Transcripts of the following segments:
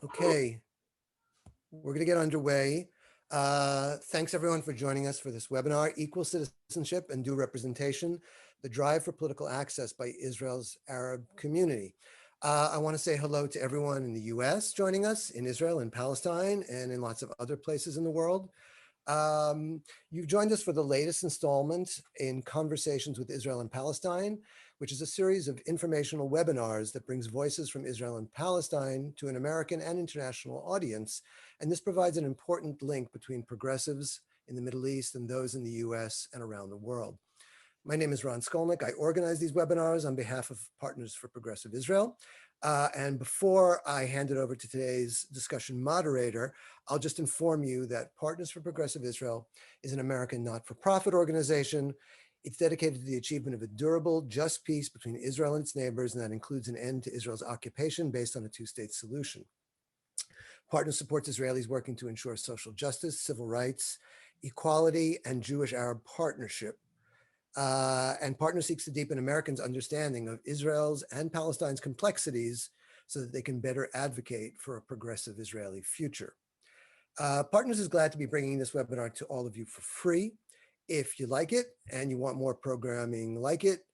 Okay, we're going to get underway. Thanks everyone for joining us for this webinar, Equal Citizenship and Due Representation, the Drive for Political Access by Israel's Arab Community. I want to say hello to everyone in the US joining us, in Israel, in Palestine, and in lots of other places in the world. You've joined us for the latest installment in Conversations with Israel and Palestine, which is a series of informational webinars that brings voices from Israel and Palestine to an American and international audience. And this provides an important link between progressives in the Middle East and those in the US and around the world. My name is Ron Skolnick. I organize these webinars on behalf of Partners for Progressive Israel. And before I hand it over to today's discussion moderator, I'll just inform you that Partners for Progressive Israel is an American not-for-profit organization. It's dedicated to the achievement of a durable, just peace between Israel and its neighbors, and that includes an end to Israel's occupation based on a two-state solution. Partners supports Israelis working to ensure social justice, civil rights, equality, and Jewish-Arab partnership. And Partners seeks to deepen Americans' understanding of Israel's and Palestine's complexities so that they can better advocate for a progressive Israeli future. Partners is glad to be bringing this webinar to all of you for free. If you like it and you want more programming like it,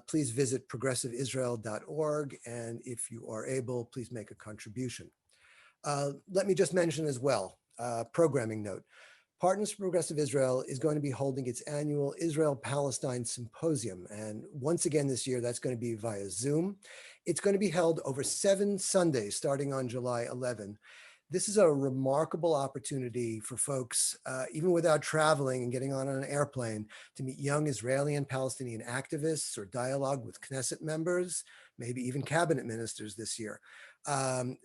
please visit progressiveisrael.org. And if you are able, please make a contribution. Let me just mention as well, programming note. Partners for Progressive Israel is going to be holding its annual Israel-Palestine Symposium. And once again this year, that's going to be via Zoom. It's going to be held over 7 Sundays, starting on July 11. This is a remarkable opportunity for folks, even without traveling and getting on an airplane, to meet young Israeli and Palestinian activists or dialogue with Knesset members, maybe even cabinet ministers this year.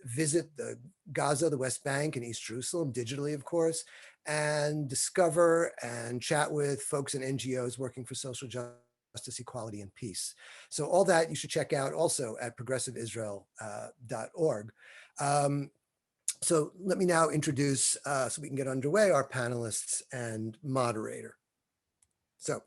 Visit the Gaza, the West Bank, and East Jerusalem, digitally, of course, and discover and chat with folks and NGOs working for social justice, equality, and peace. So all that you should check out also at progressiveisrael.org. So let me now introduce, so we can get underway, our panelists and moderator. So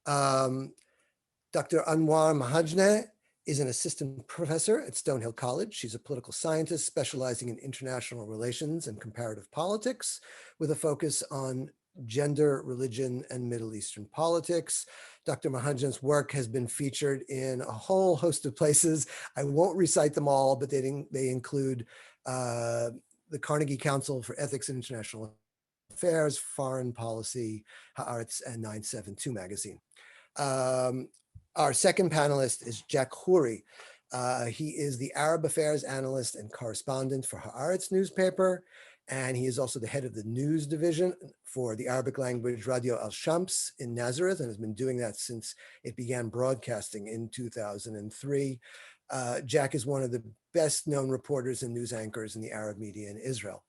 Dr. Anwar Mhajne is an assistant professor at Stonehill College. She's a political scientist specializing in international relations and comparative politics with a focus on gender, religion, and Middle Eastern politics. Dr. Mhajne's work has been featured in a whole host of places. I won't recite them all, but they include the Carnegie Council for Ethics and International Affairs, Foreign Policy, Haaretz, and 972 magazine. Our second panelist is Jack Khoury. He is the Arab Affairs analyst and correspondent for Haaretz newspaper, and he is also the head of the news division for the Arabic language Radio Al-Shams in Nazareth, and has been doing that since it began broadcasting in 2003. Jack is one of the best known reporters and news anchors in the Arab media in Israel.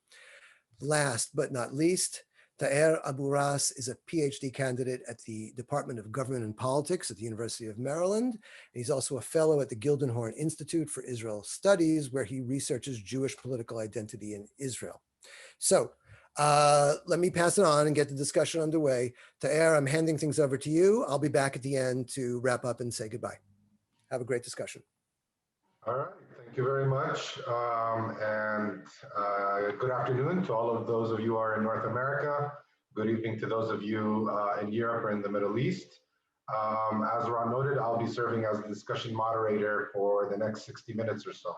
Last but not least, Thair Abu Ras is a PhD candidate at the Department of Government and Politics at the University of Maryland. He's also a fellow at the Gildenhorn Institute for Israel Studies, where he researches Jewish political identity in Israel. So let me pass it on and get the discussion underway. Thair, I'm handing things over to you. I'll be back at the end to wrap up and say goodbye. Have a great discussion. All right, thank you very much. Good afternoon to all of those of you who are in North America. Good evening to those of you in Europe or in the Middle East. As Ron noted, I'll be serving as the discussion moderator for the next 60 minutes or so.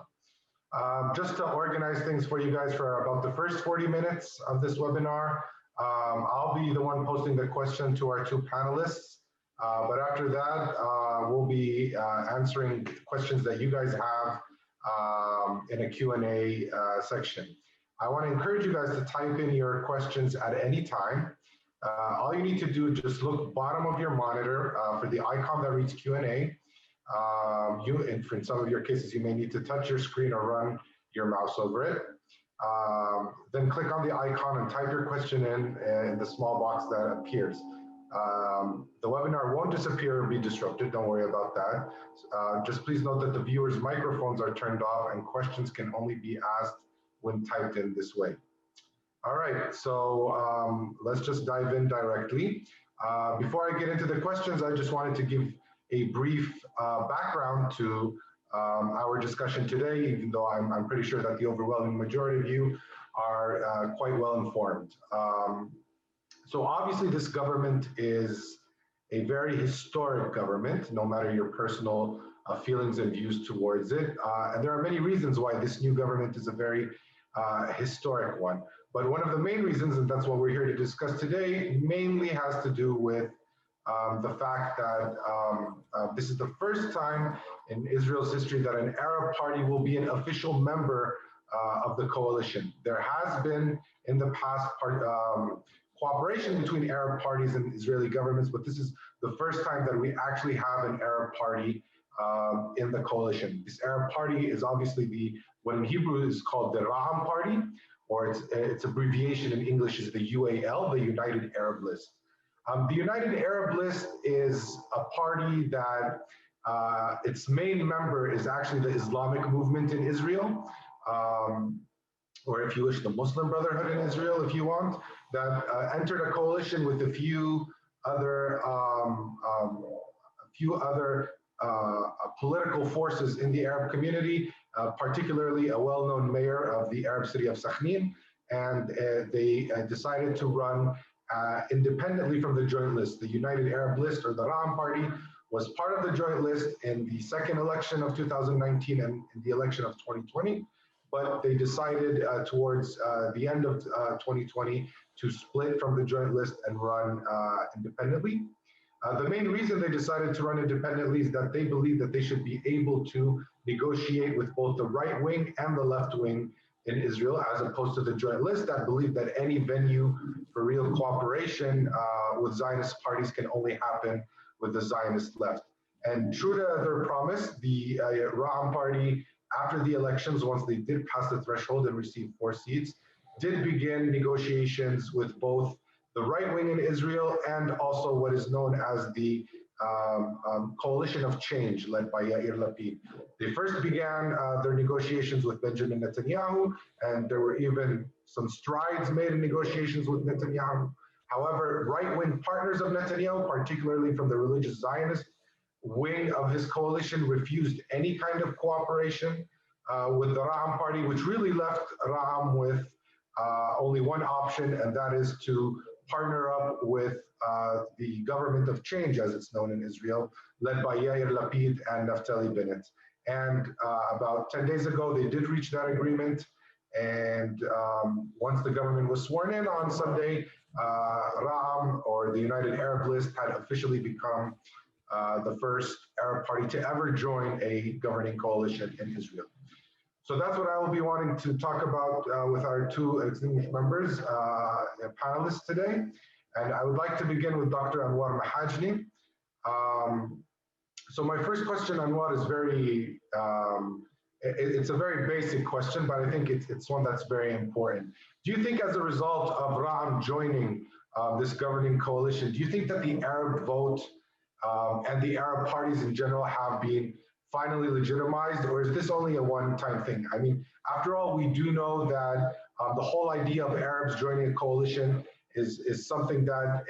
Just to organize things for you guys for about the first 40 minutes of this webinar, I'll be the one posting the question to our 2 panelists. But after that, we'll be answering questions that you guys have in a Q&A section. I want to encourage you guys to type in your questions at any time. All you need to do is just look bottom of your monitor for the icon that reads Q&A. In some of your cases, you may need to touch your screen or run your mouse over it. Then click on the icon and type your question in the small box that appears. The webinar won't disappear or be disrupted, don't worry about that. Just please note that the viewers' microphones are turned off and questions can only be asked when typed in this way. All right, so let's just dive in directly. Before I get into the questions, I just wanted to give a brief background to our discussion today, even though I'm pretty sure that the overwhelming majority of you are quite well informed. So obviously this government is a very historic government, no matter your personal feelings and views towards it. And there are many reasons why this new government is a very historic one. But one of the main reasons, and that's what we're here to discuss today, mainly has to do with the fact that this is the first time in Israel's history that an Arab party will be an official member of the coalition. There has been in the past cooperation between Arab parties and Israeli governments, but this is the first time that we actually have an Arab party in the coalition. This Arab party is obviously what in Hebrew is called the Ra'am Party, or its abbreviation in English is the UAL, the United Arab List. The United Arab List is a party that its main member is actually the Islamic movement in Israel, or if you wish, the Muslim Brotherhood in Israel, if you want, that entered a coalition with a few other political forces in the Arab community, particularly a well-known mayor of the Arab city of Sakhnin, and they decided to run independently from the joint list. The United Arab List, or the Ra'am Party, was part of the joint list in the second election of 2019 and in the election of 2020, but they decided towards the end of 2020 to split from the joint list and run independently. The main reason they decided to run independently is that they believe that they should be able to negotiate with both the right wing and the left wing in Israel, as opposed to the joint list that believe that any venue for real cooperation with Zionist parties can only happen with the Zionist left. And true to their promise, the Ra'am Party, after the elections, once they did pass the threshold and receive 4 seats, did begin negotiations with both the right wing in Israel and also what is known as the Coalition of Change, led by Yair Lapid. They first began their negotiations with Benjamin Netanyahu, and there were even some strides made in negotiations with Netanyahu. However, right-wing partners of Netanyahu, particularly from the religious Zionist wing of his coalition, refused any kind of cooperation with the Ra'am Party, which really left Ra'am with only one option, and that is to partner up with the government of change, as it's known in Israel, led by Yair Lapid and Naftali Bennett. And about 10 days ago, they did reach that agreement. And once the government was sworn in on Sunday, Ra'am, or the United Arab List, had officially become the first Arab party to ever join a governing coalition in Israel. So that's what I will be wanting to talk about with our 2 distinguished members, panelists today. And I would like to begin with Dr. Anwar Mhajne. So my first question, Anwar, is it's a very basic question, but I think it's one that's very important. Do you think as a result of Ra'am joining this governing coalition, do you think that the Arab vote and the Arab parties in general have been finally legitimized, or is this only a one-time thing? I mean, after all, we do know that the whole idea of Arabs joining a coalition is something that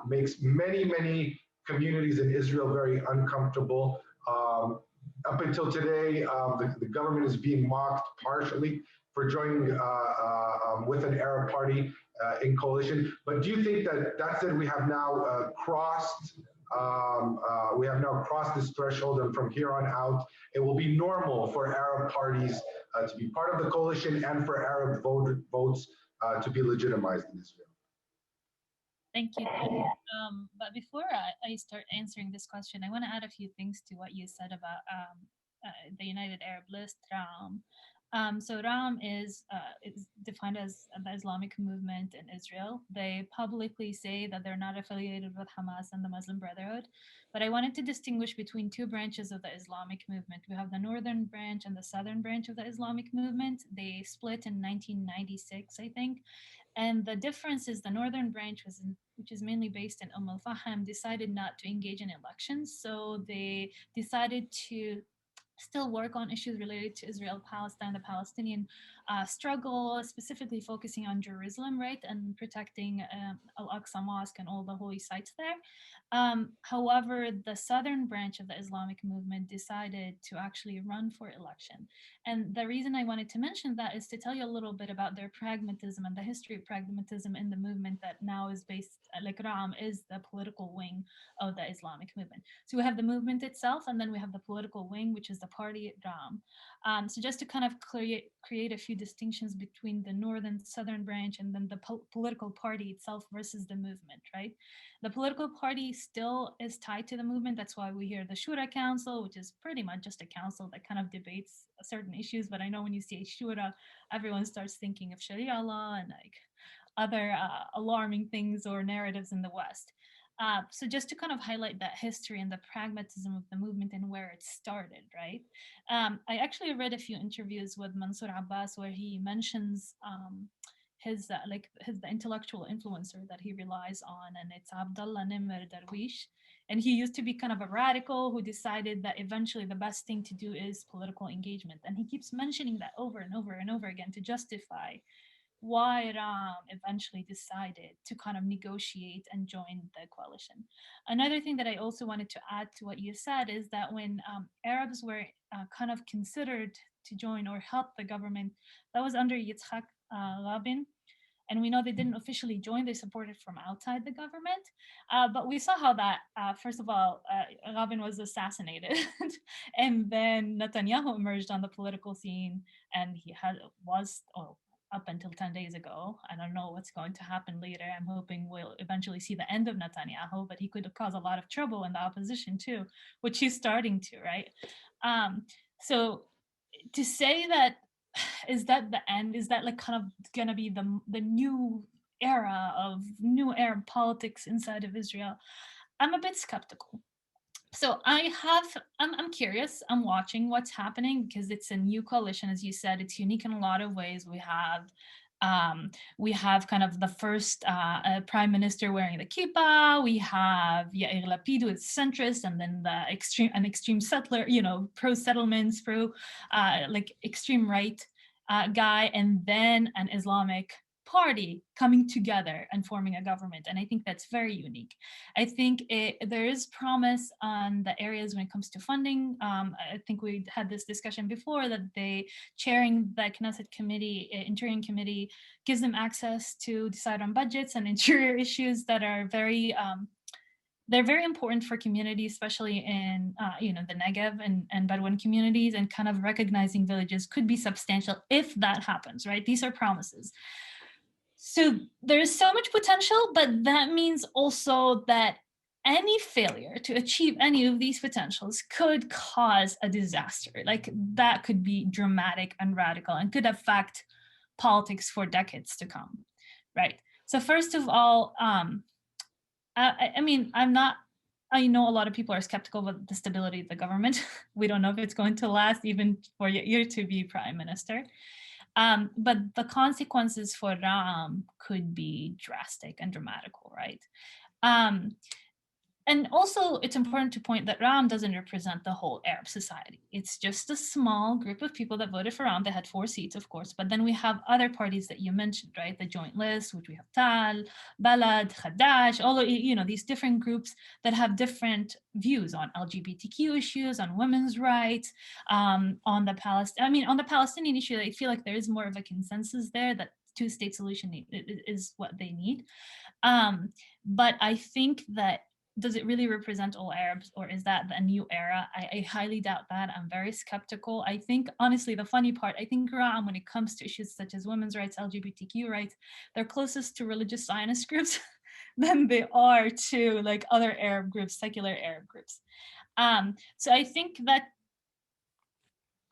makes many communities in Israel very uncomfortable. Up until today, the government is being mocked partially for joining with an Arab party in coalition. But do you think that that's it? We have now crossed this threshold, and from here on out, it will be normal for Arab parties to be part of the coalition and for Arab votes to be legitimized in Israel. Thank you. But before I start answering this question, I want to add a few things to what you said about the United Arab List, Ra'am. So Ra'am is defined as the Islamic movement in Israel. They publicly say that they're not affiliated with Hamas and the Muslim Brotherhood. But I wanted to distinguish between 2 branches of the Islamic movement. We have the northern branch and the southern branch of the Islamic movement. They split in 1996, I think. And the difference is the northern branch, which is mainly based in al-Fahim, decided not to engage in elections. So they decided to still work on issues related to Israel, Palestine, the Palestinian struggle, specifically focusing on Jerusalem, right, and protecting Al-Aqsa Mosque and all the holy sites there. However, the southern branch of the Islamic movement decided to actually run for election. And the reason I wanted to mention that is to tell you a little bit about their pragmatism and the history of pragmatism in the movement that now is based, like Ra'am is the political wing of the Islamic movement. So we have the movement itself, and then we have the political wing, which is the party Ra'am. So just to kind of create a few distinctions between the northern southern branch and then the political party itself versus the movement, right? The political party still is tied to the movement. That's why we hear the Shura Council, which is pretty much just a council that kind of debates certain issues. But I know when you say Shura, everyone starts thinking of Sharia law and like other alarming things or narratives in the West. So just to kind of highlight that history and the pragmatism of the movement and where it started, right? I actually read a few interviews with Mansour Abbas where he mentions the intellectual influencer that he relies on, and it's Abdullah Nimr Darwish. And he used to be kind of a radical who decided that eventually the best thing to do is political engagement. And he keeps mentioning that over and over and over again to justify why Ram eventually decided to kind of negotiate and join the coalition. Another thing that I also wanted to add to what you said is that when Arabs were kind of considered to join or help the government, that was under Yitzhak Rabin. And we know they didn't officially join, they supported from outside the government. But we saw how that, first of all, Rabin was assassinated. And then Netanyahu emerged on the political scene, and he was up until 10 days ago. I don't know what's going to happen later. I'm hoping we'll eventually see the end of Netanyahu, but he could cause a lot of trouble in the opposition too, which he's starting to, right? So to say that, is that the end? Is that like kind of gonna be the new era of new Arab politics inside of Israel? I'm a bit skeptical. So I'm curious. I'm watching what's happening because it's a new coalition, as you said. It's unique in a lot of ways. We have kind of the first prime minister wearing the kippah. We have Yair Lapid, who is centrist, and then an extreme settler, pro settlements, pro like extreme right guy, and then an Islamic party coming together and forming a government. And I think that's very unique. I think there is promise on the areas when it comes to funding. I think we had this discussion before that chairing the Knesset committee, interior committee, gives them access to decide on budgets and interior issues that are they're very important for communities, especially in the Negev and Bedouin communities, and kind of recognizing villages could be substantial if that happens, right? These are promises. So there's so much potential, but that means also that any failure to achieve any of these potentials could cause a disaster. Like that could be dramatic and radical and could affect politics for decades to come, right? So first of all, I know a lot of people are skeptical about the stability of the government. We don't know if it's going to last even for Yair to be prime minister. But the consequences for Ram could be drastic and dramatical, right? And also, it's important to point that Ram doesn't represent the whole Arab society. It's just a small group of people that voted for Ram. They had 4 seats, of course, but then we have other parties that you mentioned, right? The Joint List, which we have Tal, Balad, Khadash, all of, these different groups that have different views on LGBTQ issues, on women's rights, on the Palestinian issue. I feel like there is more of a consensus there that two-state solution is what they need. But I think that, does it really represent all Arabs, or is that the new era? I highly doubt that. I'm very skeptical. I think, honestly, the funny part, I think Ra'am, when it comes to issues such as women's rights, LGBTQ rights, they're closest to religious Zionist groups than they are to like other Arab groups, secular Arab groups. So I think that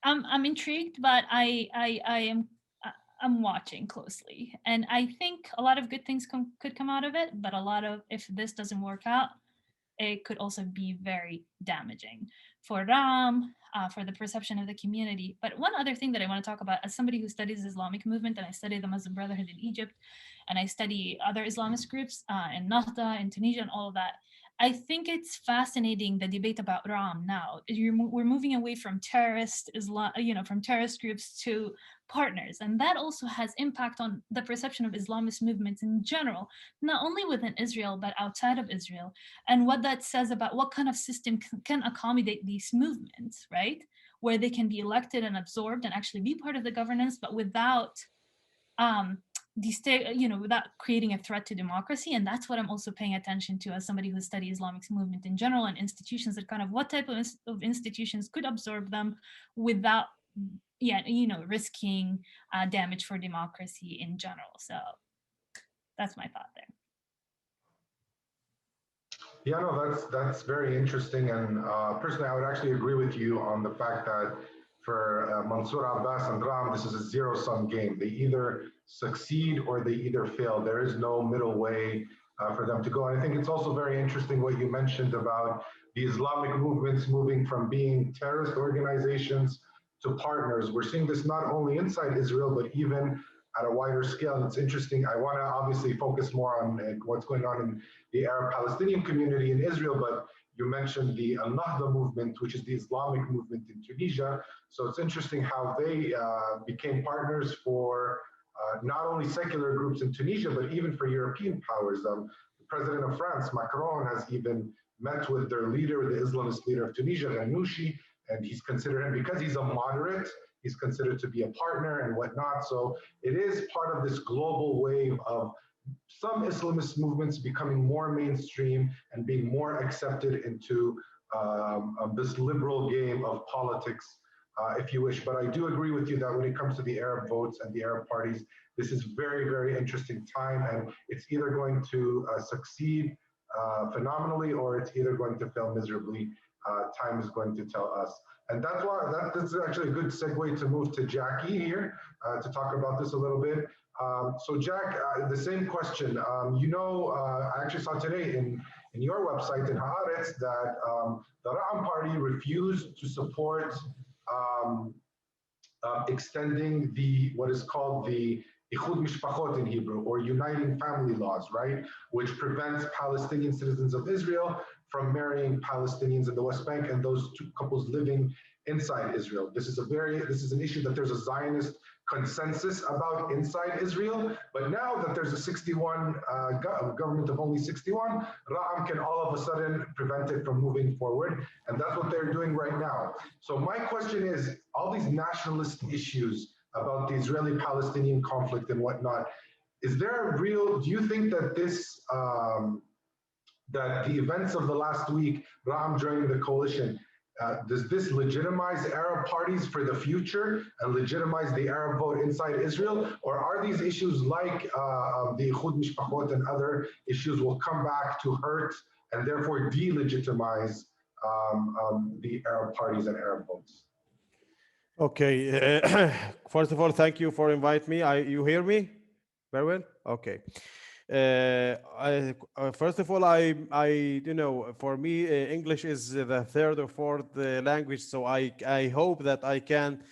I'm intrigued, but I'm watching closely, and I think a lot of good things could come out of it, but if this doesn't work out, it could also be very damaging for Ram, for the perception of the community. But one other thing that I want to talk about, as somebody who studies Islamic movement, and I study the Muslim Brotherhood in Egypt, and I study other Islamist groups in Nahda, in Tunisia, and all of that, I think it's fascinating, the debate about Ram now. We're moving away from terrorist Islam, from terrorist groups to partners, and that also has impact on the perception of Islamist movements in general, not only within Israel but outside of Israel, and what that says about what kind of system can accommodate these movements, right? Where they can be elected and absorbed and actually be part of the governance, but without um, without creating a threat to democracy. And that's what I'm also paying attention to as somebody who studies Islamic movement in general and institutions, that kind of what type of institutions could absorb them without, risking damage for democracy in general. So that's my thought there. Yeah, no, that's very interesting. And personally, I would actually agree with you on the fact that for Mansour Abbas and Ram, this is a zero-sum game. They either succeed or they either fail. There is no middle way for them to go. And I think it's also very interesting what you mentioned about the Islamic movements moving from being terrorist organizations to partners. We're seeing this not only inside Israel, but even at a wider scale. And it's interesting. I want to obviously focus more on what's going on in the Arab Palestinian community in Israel, but you mentioned the Al-Nahda movement, which is the Islamic movement in Tunisia. So it's interesting how they became partners for not only secular groups in Tunisia, but even for European powers. The president of France, Macron, has even met with their leader, the Islamist leader of Tunisia, Ghannouchi, and he's considered him, because he's a moderate, he's considered to be a partner and whatnot. So it is part of this global wave of some Islamist movements becoming more mainstream and being more accepted into this liberal game of politics, if you wish. But I do agree with you that when it comes to the Arab votes and the Arab parties, this is very, very interesting time, and it's either going to succeed phenomenally or it's either going to fail miserably. Time is going to tell us. And that's why that's actually a good segue to move to Jackie here to talk about this a little bit. So Jack, the same question. I actually saw today in your website in Haaretz that the Ra'am party refused to support extending what is called the Ikhud Mishpachot in Hebrew, or uniting family laws, right? Which prevents Palestinian citizens of Israel from marrying Palestinians in the West Bank and those two couples living inside Israel. This is an issue that there's a Zionist consensus about inside Israel, but now that there's a 61 government of only 61, Ra'am can all of a sudden prevent it from moving forward, and that's what they're doing right now. So my question is, all these nationalist issues about the Israeli-Palestinian conflict and whatnot, do you think that that the events of the last week, Ra'am joining the coalition, does this legitimize Arab parties for the future and legitimize the Arab vote inside Israel? Or are these issues like the Ikhud Mishpachot and other issues will come back to hurt and therefore delegitimize the Arab parties and Arab votes? Okay. First of all, thank you for inviting me. You hear me very well? Okay. First of all, for me, English is the third or fourth language, so I hope that I can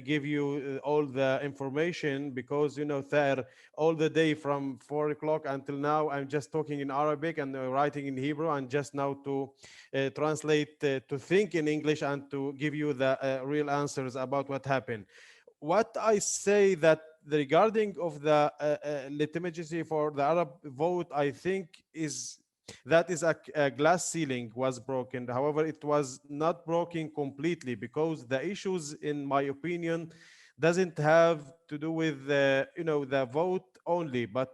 give you all the information, because Thair, all the day from 4 o'clock until now, I'm just talking in Arabic and writing in Hebrew, and just now to translate, to think in English and to give you the real answers about what happened. What I say that regarding of the legitimacy for the Arab vote, I think that is a glass ceiling was broken. However, it was not broken completely, because the issues, in my opinion, doesn't have to do with the vote only, but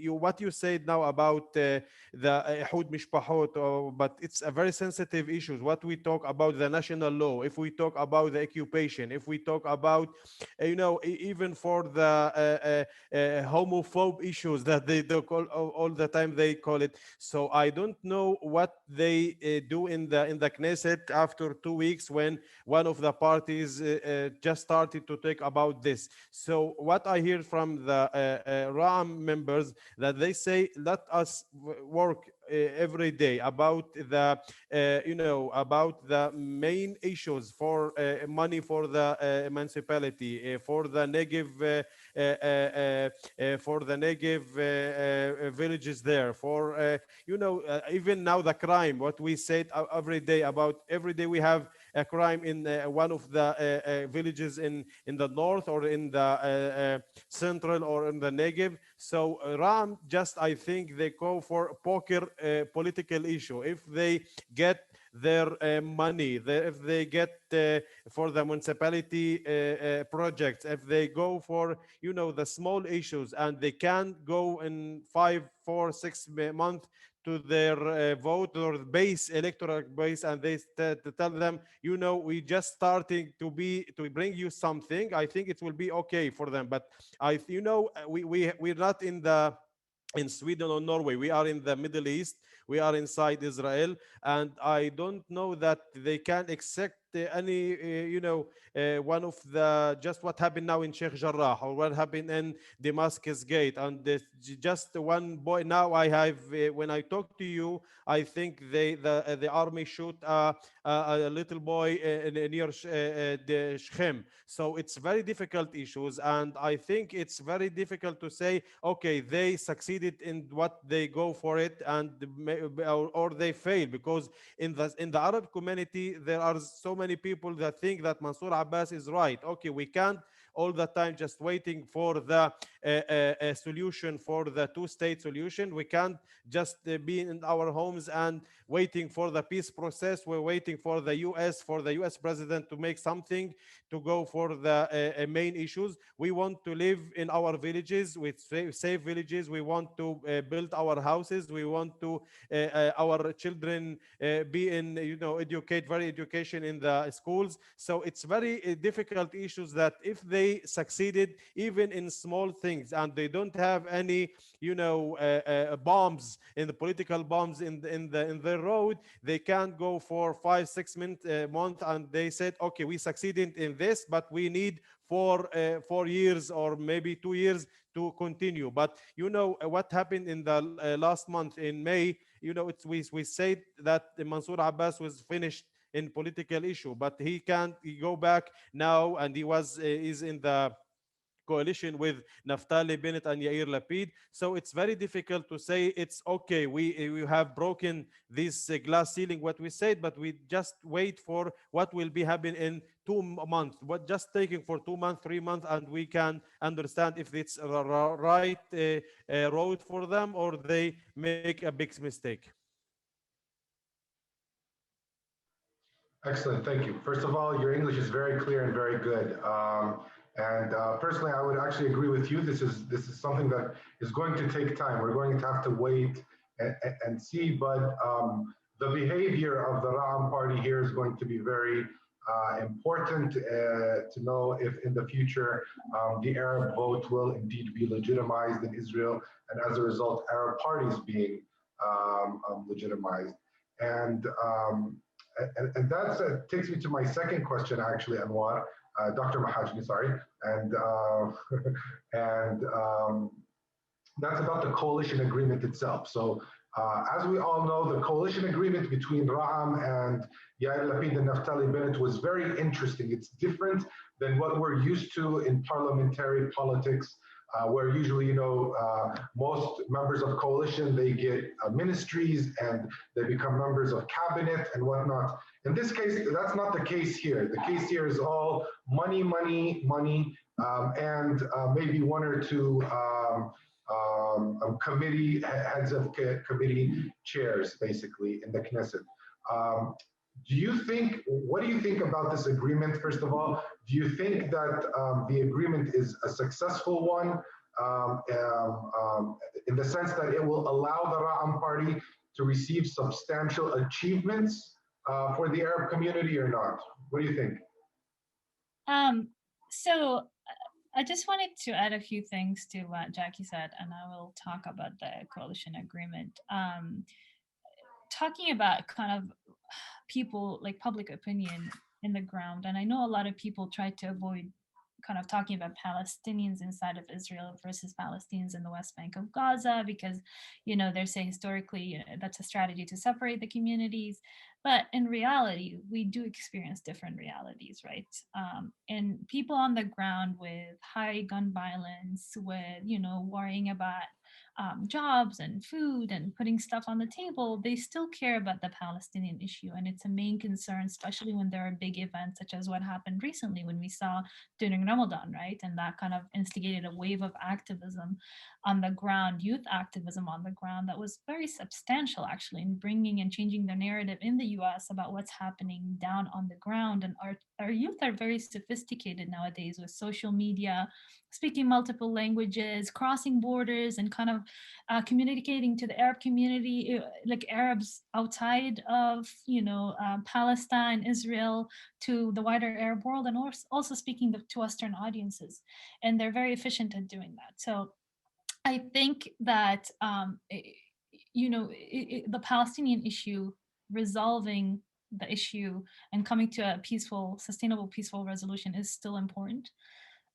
what you said now about the Ihud Mishpahot, but it's a very sensitive issue. What we talk about the national law, if we talk about the occupation, if we talk about, even for the homophobe issues that they call all the time, they call it. So I don't know what they do in the Knesset after 2 weeks, when one of the parties just started to talk about this. So what I hear from the Ra'am members, that they say, let us work every day about the about the main issues for money for the municipality, for the Negev for the Negev villages there, for even now the crime, what we said every day, about every day we have a crime in one of the villages in the north, or in the central, or in the Negev. So Ram, just I think they go for poker political issue. If they get their money, if they get for the municipality projects, if they go for the small issues, and they can go in 5, 4, 6 months to their vote or base, electoral base, and they to tell them, we just starting to bring you something, I think it will be okay for them. But we're not in Sweden or Norway. We are in the Middle East. We are inside Israel, and I don't know that they can accept any, one of the just what happened now in Sheikh Jarrah, or what happened in Damascus Gate, and just one boy. Now I have, when I talk to you, I think the army shoot a little boy near the Shechem. So it's very difficult issues, and I think it's very difficult to say, okay, they succeeded in what they go for it, and or they fail, because in the Arab community there are so many people that think that Mansour Abbas is right. Okay, we can't all the time just waiting for the solution, for the two-state solution. We can't just be in our homes and waiting for the peace process. We're waiting for the U.S. president to make something to go for the main issues. We want to live in our villages with safe villages. We want to build our houses. We want to our children be in, very education in the schools. So it's very difficult issues that if they succeeded even in small things, and they don't have any, bombs, in the political bombs in the road, they can't go for 5, 6 months, and they said, okay, we succeeded in this, but we need 4 years or maybe 2 years to continue. But what happened in the last month in May, we said that Mansour Abbas was finished in political issue, but he can't go back now, and he is in the coalition with Naftali Bennett and Yair Lapid. So it's very difficult to say it's okay. We have broken this glass ceiling, what we said, but we just wait for what will be happening in 2 months. What just taking for 2 months, 3 months, and we can understand if it's a right road for them, or they make a big mistake. Excellent, thank you. First of all, your English is very clear and very good. And personally, I would actually agree with you. This is something that is going to take time. We're going to have to wait and see. But the behavior of the Ra'am party here is going to be very important to know if in the future the Arab vote will indeed be legitimized in Israel, and as a result, Arab parties being legitimized. And that takes me to my second question, actually, Anwar, Dr. Mhajne, sorry, and that's about the coalition agreement itself. So, as we all know, the coalition agreement between Ra'am and Yair Lapid and Naftali Bennett was very interesting. It's different than what we're used to in parliamentary politics, where usually, most members of coalition, they get ministries and they become members of cabinet and whatnot. In this case, that's not the case here. The case here is all money, money, money, and maybe one or two committee heads of committee chairs, basically, in the Knesset. What do you think about this agreement, first of all? Do you think that the agreement is a successful one in the sense that it will allow the Ra'am party to receive substantial achievements for the Arab community or not? What do you think? So I just wanted to add a few things to what Jackie said, and I will talk about the coalition agreement. Talking about kind of people, like public opinion in the ground, and I know a lot of people try to avoid kind of talking about Palestinians inside of Israel versus Palestinians in the West Bank of Gaza, because, they're saying historically that's a strategy to separate the communities. But in reality, we do experience different realities, right? And people on the ground with high gun violence, with, worrying about jobs and food and putting stuff on the table, they still care about the Palestinian issue. And it's a main concern, especially when there are big events such as what happened recently when we saw during Ramadan, right? And that kind of instigated a wave of activism on the ground, youth activism on the ground, that was very substantial actually in bringing and changing the narrative in the US about what's happening down on the ground. And our youth are very sophisticated nowadays with social media, speaking multiple languages, crossing borders, and kind of communicating to the Arab community, like Arabs outside of, Palestine, Israel, to the wider Arab world, and also speaking to Western audiences. And they're very efficient at doing that. So I think that, the Palestinian issue, resolving the issue and coming to a peaceful, sustainable, peaceful resolution is still important.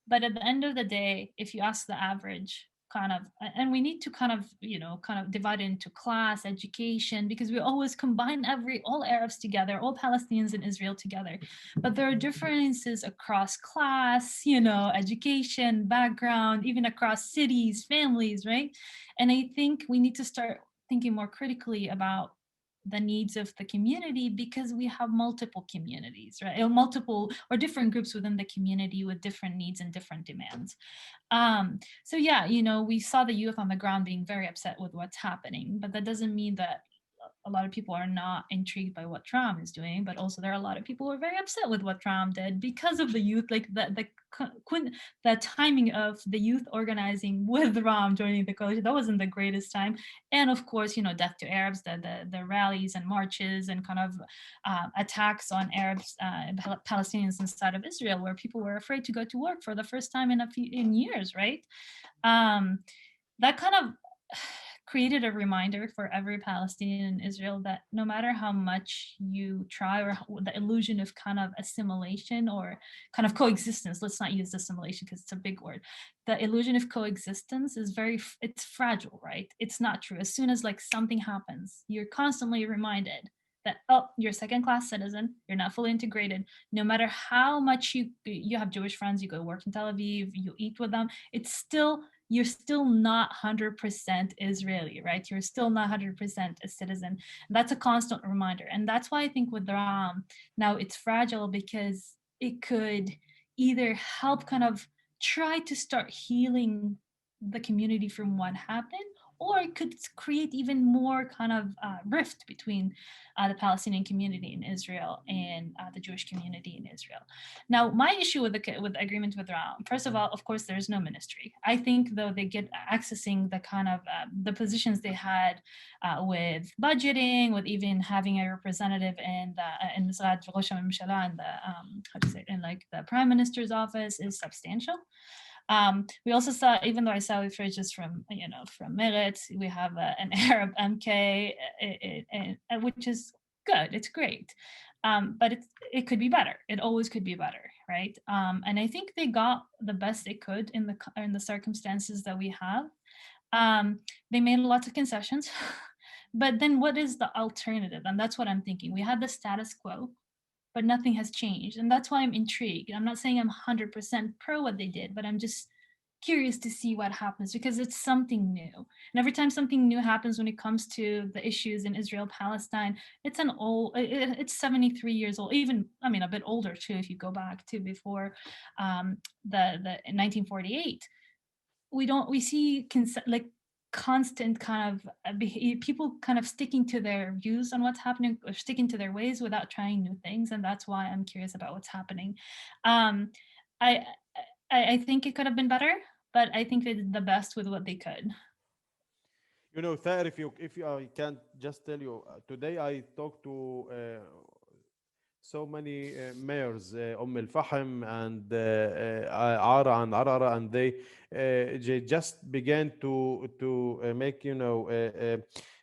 But at the end of the day, if you ask the average kind of, and we need to kind of divide it into class, education, because we always combine all Arabs together, all Palestinians in Israel together. But there are differences across class, education, background, even across cities, families, right? And I think we need to start thinking more critically about the needs of the community, because we have multiple communities, right? Or multiple or different groups within the community with different needs and different demands. So yeah, we saw the youth on the ground being very upset with what's happening, but that doesn't mean that a lot of people are not intrigued by what Trump is doing, but also there are a lot of people who are very upset with what Trump did because of the youth, like the timing of the youth organizing with Ram joining the coalition. That wasn't the greatest time. And of course, death to Arabs, the rallies and marches and kind of attacks on Arabs, Palestinians inside of Israel, where people were afraid to go to work for the first time in years, right? That kind of created a reminder for every Palestinian in Israel that no matter how much you try, or the illusion of kind of assimilation or kind of coexistence, let's not use assimilation because it's a big word. The illusion of coexistence is it's fragile, right? It's not true. As soon as like something happens, you're constantly reminded that, oh, you're a second-class citizen, you're not fully integrated. No matter how much you have Jewish friends, you go to work in Tel Aviv, you eat with them, you're still not 100% Israeli, right? You're still not 100% a citizen. And that's a constant reminder. And that's why I think with Ram, now it's fragile, because it could either help kind of try to start healing the community from what happened, or it could create even more kind of rift between the Palestinian community in Israel and the Jewish community in Israel. Now, my issue with the agreement with Ram, first of all, of course, there's no ministry. I think, though, they get accessing the kind of the positions they had with budgeting, with even having a representative in Misrad Rosh HaMemshala and in like the Prime Minister's office is substantial. We also saw, even though Isawi Fridge is from Meretz, we have an Arab MK, which is good. It's great, but it could be better. It always could be better, right? And I think they got the best they could in the circumstances that we have. They made lots of concessions, but then what is the alternative? And that's what I'm thinking. We had the status quo, but nothing has changed. And that's why I'm intrigued. I'm not saying I'm 100% pro what they did, but I'm just curious to see what happens, because it's something new. And every time something new happens when it comes to the issues in Israel, Palestine, it's 73 years old, even, I mean, a bit older too, if you go back to before the 1948. We see like constant kind of people kind of sticking to their views on what's happening, or sticking to their ways without trying new things. And that's why I'm curious about what's happening. I think it could have been better, but I think they did the best with what they could. Thair, if you I can just tell you, today I talked to so many mayors, Al Fahm and Ara and Arara, and they just began to make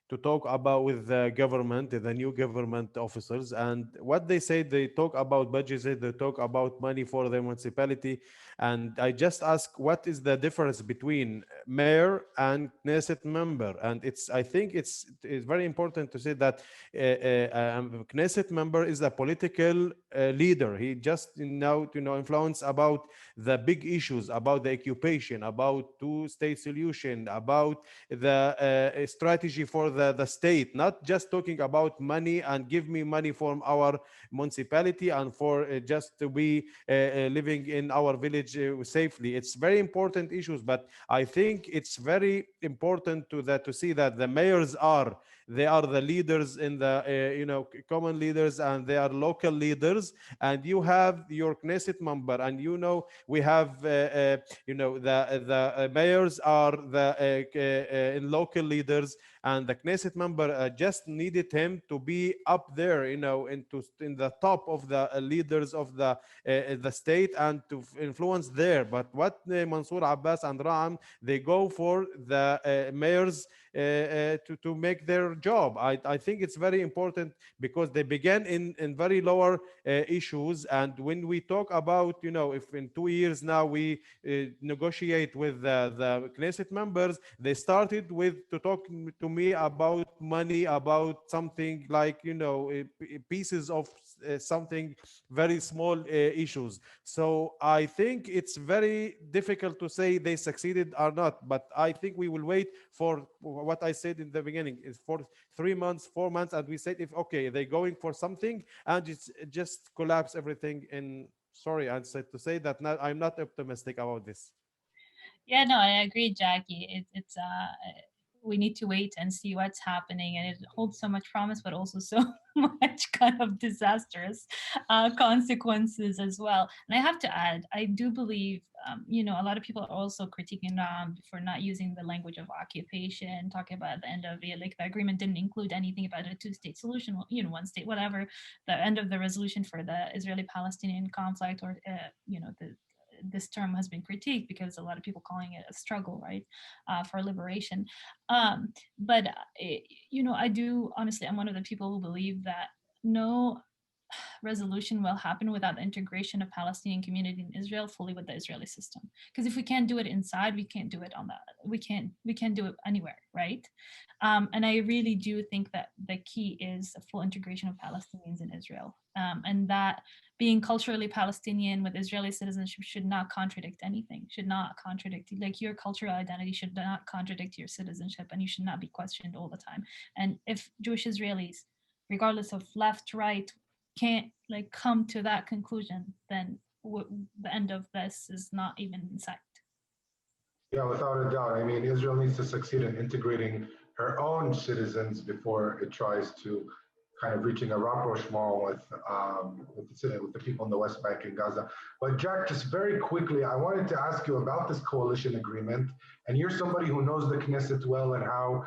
to talk about with the government, the new government officers, and what they say, they talk about budgets, they talk about money for the municipality, and I just ask, what is the difference between mayor and Knesset member? And I think it's very important to say that Knesset member is a political leader. He just now influence about the big issues, about the occupation, about two-state solution, about the strategy for the state, not just talking about money and give me money from our municipality and for just to be living in our village safely. It's very important issues, but I think it's very important to see that the mayors they are the leaders in the common leaders, and they are local leaders, and you have your Knesset member, and we have the mayors are the in local leaders, and the Knesset member just needed him to be up there, in the top of the leaders of the state, and to influence there. But what Mansour Abbas and Ram, they go for the mayors to make their job. I think it's very important because they began in very lower issues, and when we talk about, if in 2 years now we negotiate with the Knesset members, they started with to talk to me about money, about something like pieces of something very small issues. So I think it's very difficult to say they succeeded or not, but I think we will wait for what I said in the beginning, is for 3 months, 4 months, and we said, if okay, they're going for something, and it's just collapse everything. In sorry, I said to say that I'm not optimistic about this. Yeah, no, I agree, Jackie. It's we need to wait and see what's happening, and it holds so much promise, but also so much kind of disastrous consequences as well. And I have to add, I do believe, a lot of people are also critiquing Ram for not using the language of occupation, talking about the end of it, like the agreement didn't include anything about a two-state solution, one state, whatever. The end of the resolution for the Israeli-Palestinian conflict, or this term has been critiqued because a lot of people calling it a struggle, right, for liberation. But I do honestly, I'm one of the people who believe that no resolution will happen without the integration of Palestinian community in Israel fully with the Israeli system. Because if we can't do it inside, we can't do it on that. We can't do it anywhere, right? And I really do think that the key is a full integration of Palestinians in Israel, and that being culturally Palestinian with Israeli citizenship should not contradict anything. Should not contradict, like, your cultural identity should not contradict your citizenship, and you should not be questioned all the time. And if Jewish Israelis, regardless of left, right, can't like come to that conclusion, then the end of this is not even in sight. Yeah, without a doubt. I mean, Israel needs to succeed in integrating her own citizens before it tries to kind of reaching a rapprochement with the people in the West Bank and Gaza. But Jack, just very quickly, I wanted to ask you about this coalition agreement. And you're somebody who knows the Knesset well and how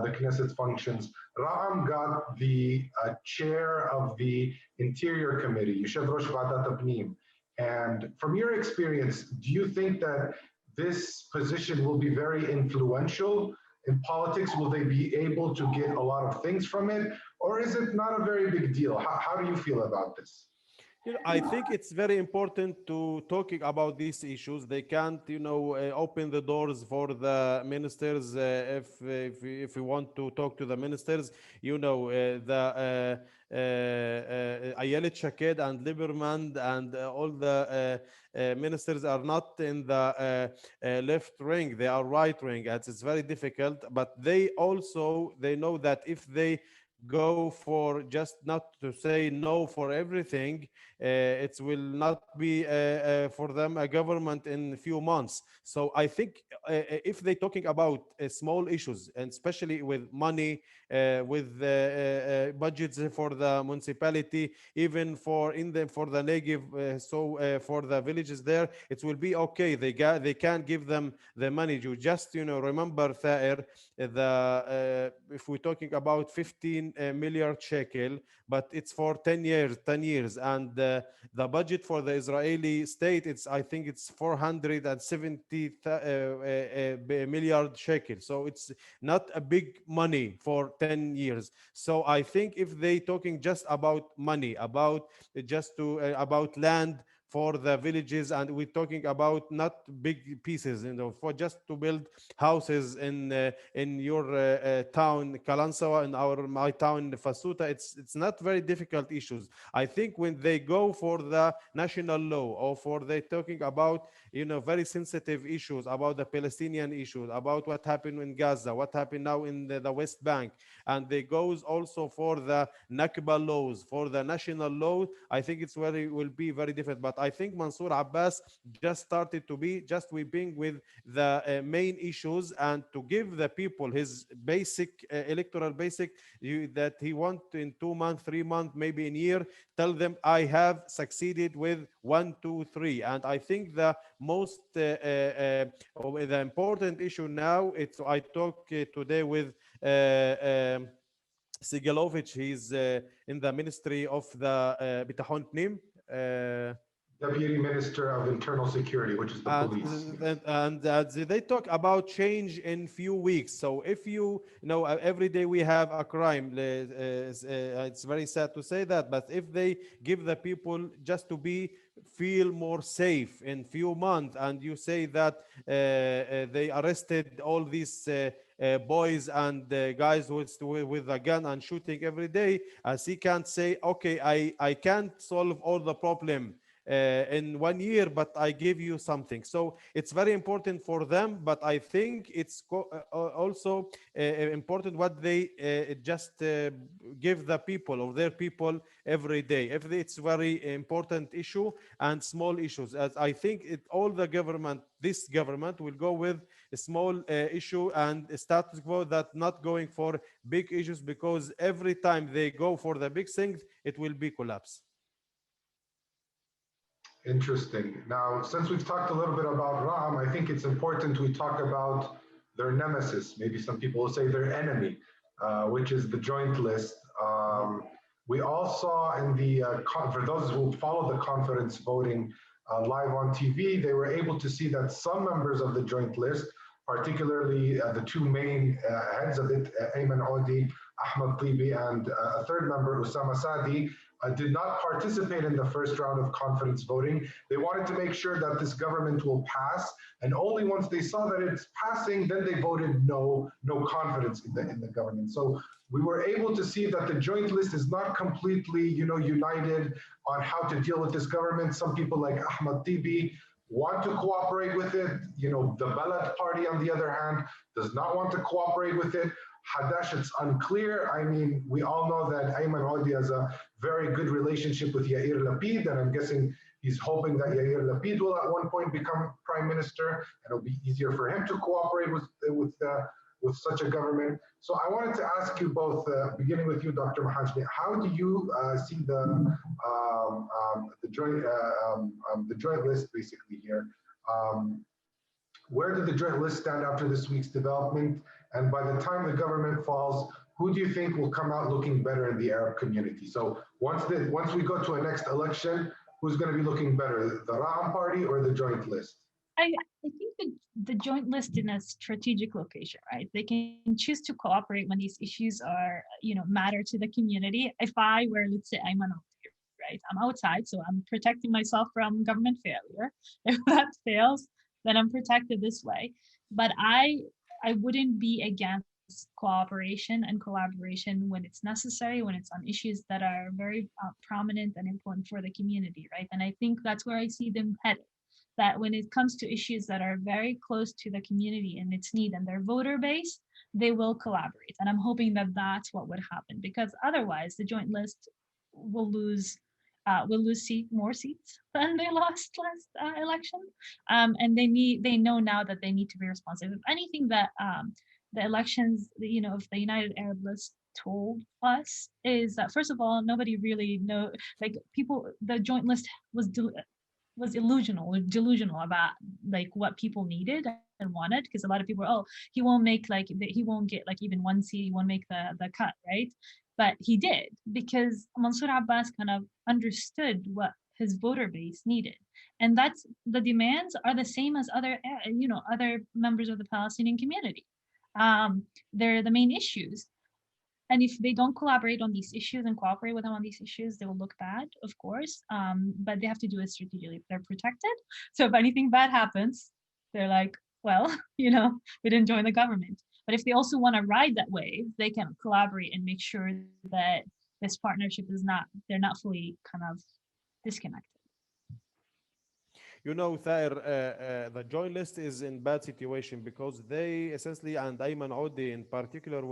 the Knesset functions. Ra'am got the chair of the Interior Committee, Yushev Rosh Vadat Apnim. And from your experience, do you think that this position will be very influential in politics? Will they be able to get a lot of things from it? Or is it not a very big deal? How do you feel about this? I think it's very important to talking about these issues. They can't, open the doors for the ministers if we want to talk to the ministers. The Ayelet Shaked and Lieberman and all the ministers are not in the left wing; they are right wing. And it's very difficult. But they know that if they go for just not to say no for everything, it will not be for them a government in a few months. So I think if they're talking about small issues, and especially with money, with budgets for the municipality, even for the Negev, for the villages there, it will be okay. They can give them the money. You just remember, Thair, if we're talking about 15 15 million shekel, but it's for 10 years, 10 years. And the budget for the Israeli state, I think it's 470 million shekel. So it's not a big money for 10 years. So I think if they talking just about money, about just to about land for the villages, and we're talking about not big pieces, for just to build houses in your town Kalansawa, in my town Fasuta, it's not very difficult issues. I think when they go for the national law, or for they talking about very sensitive issues, about the Palestinian issues, about what happened in Gaza, what happened now in the West Bank, and they goes also for the Nakba laws, for the national law, I think will be very different. But I think Mansour Abbas just started to be just weeping with the main issues, and to give the people his basic electoral basic, that he want in 2 months, 3 months, maybe in a year, tell them I have succeeded with 1, 2, 3. And I think the most the important issue now, I talk today with Sigalovich. He's in the Ministry of the Bitahon Pnim. Deputy Minister of Internal Security, which is the police. And they talk about change in few weeks. So if every day we have a crime, it's very sad to say that, but if they give the people just to feel more safe in few months, and you say that they arrested all these boys and guys with a gun and shooting every day, as he can't say, okay, I can't solve all the problem in 1 year, but I give you something. So it's very important for them, but I think it's also important what they just give the people, or their people, every day. If it's very important issue and small issues, as I think all the government, this government will go with a small issue and a status quo, that not going for big issues, because every time they go for the big things, it will be collapse. Interesting. Now, since we've talked a little bit about Ram, I think it's important we talk about their nemesis. Maybe some people will say their enemy, which is the joint list. We all saw in for those who followed the conference voting live on TV, they were able to see that some members of the joint list, particularly the two main heads of it, Ayman Audi, Ahmed Tibi, and a third member, Usama Sadi, did not participate in the first round of confidence voting. They wanted to make sure that this government will pass, and only once they saw that it's passing, then they voted no confidence in the government. So we were able to see that the joint list is not completely, united on how to deal with this government. Some people like Ahmed Tibi want to cooperate with it. The Balad party, on the other hand, does not want to cooperate with it. Hadash, it's unclear. I mean, we all know that Ayman Audi has a very good relationship with Yair Lapid, and I'm guessing he's hoping that Yair Lapid will at one point become prime minister, and it'll be easier for him to cooperate with such a government. So I wanted to ask you both, beginning with you, Dr. Mhajne, how do you see the joint list basically here? Where did the joint list stand after this week's development? And by the time the government falls, who do you think will come out looking better in the Arab community? So once we go to a next election, who's going to be looking better, the Ram party or the joint list? I think the joint list in a strategic location, right? They can choose to cooperate when these issues are, matter to the community. If I were, let's say, I'm an outsider, right? I'm outside, so I'm protecting myself from government failure. If that fails, then I'm protected this way. But I wouldn't be against cooperation and collaboration when it's necessary, when it's on issues that are very prominent and important for the community, right? And I think that's where I see them headed. That when it comes to issues that are very close to the community and its need and their voter base, they will collaborate. And I'm hoping that that's what would happen, because otherwise the joint list will lose more seats than they lost last election. And they know now that they need to be responsive. If anything, that the elections, if the United Arab List told us is that, first of all, nobody really know, the joint list was delusional about what people needed and wanted, because a lot of people he won't get even one seat, he won't make the cut, right? But he did, because Mansour Abbas kind of understood what his voter base needed. And that's, the demands are the same as other, other members of the Palestinian community. They're the main issues. And if they don't collaborate on these issues and cooperate with them on these issues, they will look bad, of course. But they have to do it strategically. They're protected. So if anything bad happens, they're like, well, we didn't join the government. But if they also want to ride that wave, they can collaborate and make sure that this partnership they're not fully kind of disconnected. Thair, the joint list is in bad situation because they essentially, and Ayman Audi in particular,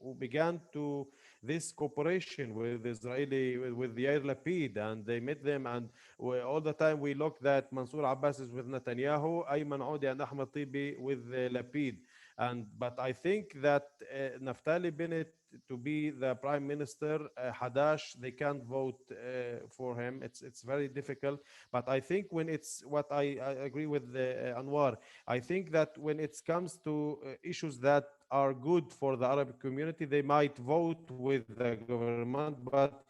who began to this cooperation with Israeli, with Yair Lapid, and they met them, and all the time we look that Mansour Abbas is with Netanyahu, Ayman Audi and Ahmed Tibi with Lapid. But I think that Naftali Bennett to be the prime minister, Hadash, they can't vote for him. It's very difficult. But I think when it's what I agree with Anwar, I think that when it comes to issues that are good for the Arabic community, they might vote with the government, but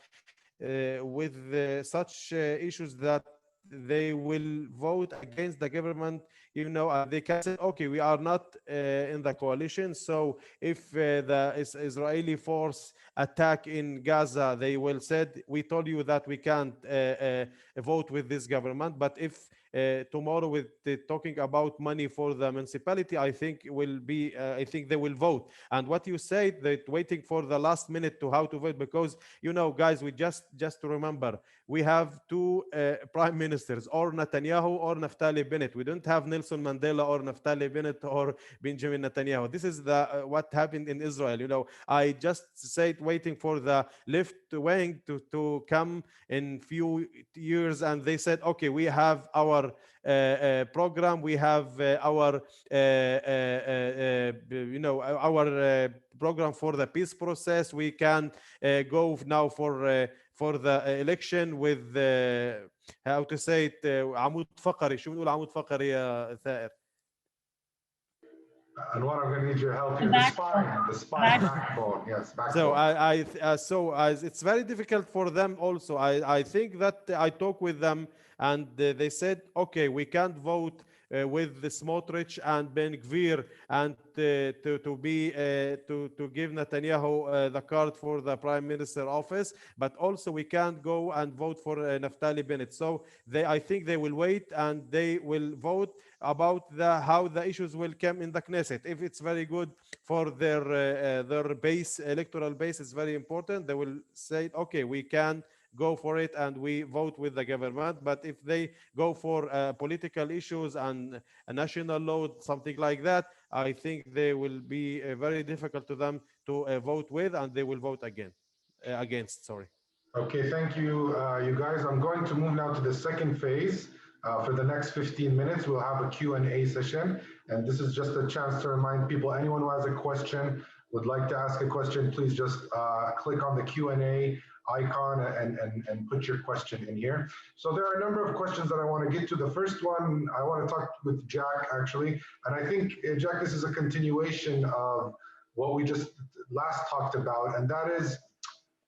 with such issues that they will vote against the government, and they can say, okay, we are not in the coalition. So if the Israeli force attack in Gaza, they will said, we told you that we can't vote with this government. But if tomorrow with talking about money for the municipality, I think they will vote. And what you said, that waiting for the last minute to how to vote, because guys, we just to remember, we have two prime ministers, or Netanyahu or Naftali Bennett. We don't have Nelson Mandela or Naftali Bennett or Benjamin Netanyahu. This is the what happened in Israel. I just said waiting for the left wing to come in few years, and they said, okay, we have our program, we have our program for the peace process. We can go now for the election with how to say it, عمود فقري. شو بنقول عمود فقري يا ثائر؟ Anwar, I'm going to need your help here. The spine, backbone. Yes, backbone. So it's very difficult for them also. I think that I talked with them, and they said, okay, we can't vote with the Smotrich and Ben Gvir, and to give Netanyahu the card for the prime minister office, but also we can't go and vote for Naftali Bennett. So I think they will wait, and they will vote about how the issues will come in the Knesset. If it's very good for their base, electoral base is very important, they will say, okay, we can go for it and we vote with the government. But if they go for political issues and a national law, something like that, I think they will be very difficult to them to vote with, and they will vote against. Sorry. Okay, thank you, you guys. I'm going to move now to the second phase. For the next 15 minutes, we'll have a Q&A session. And this is just a chance to remind people, anyone who has a question, would like to ask a question, please just click on the Q&A icon and put your question in here. So there are a number of questions that I want to get to. The first one, I want to talk with Jack, actually. And I think, Jack, this is a continuation of what we just last talked about, and that is,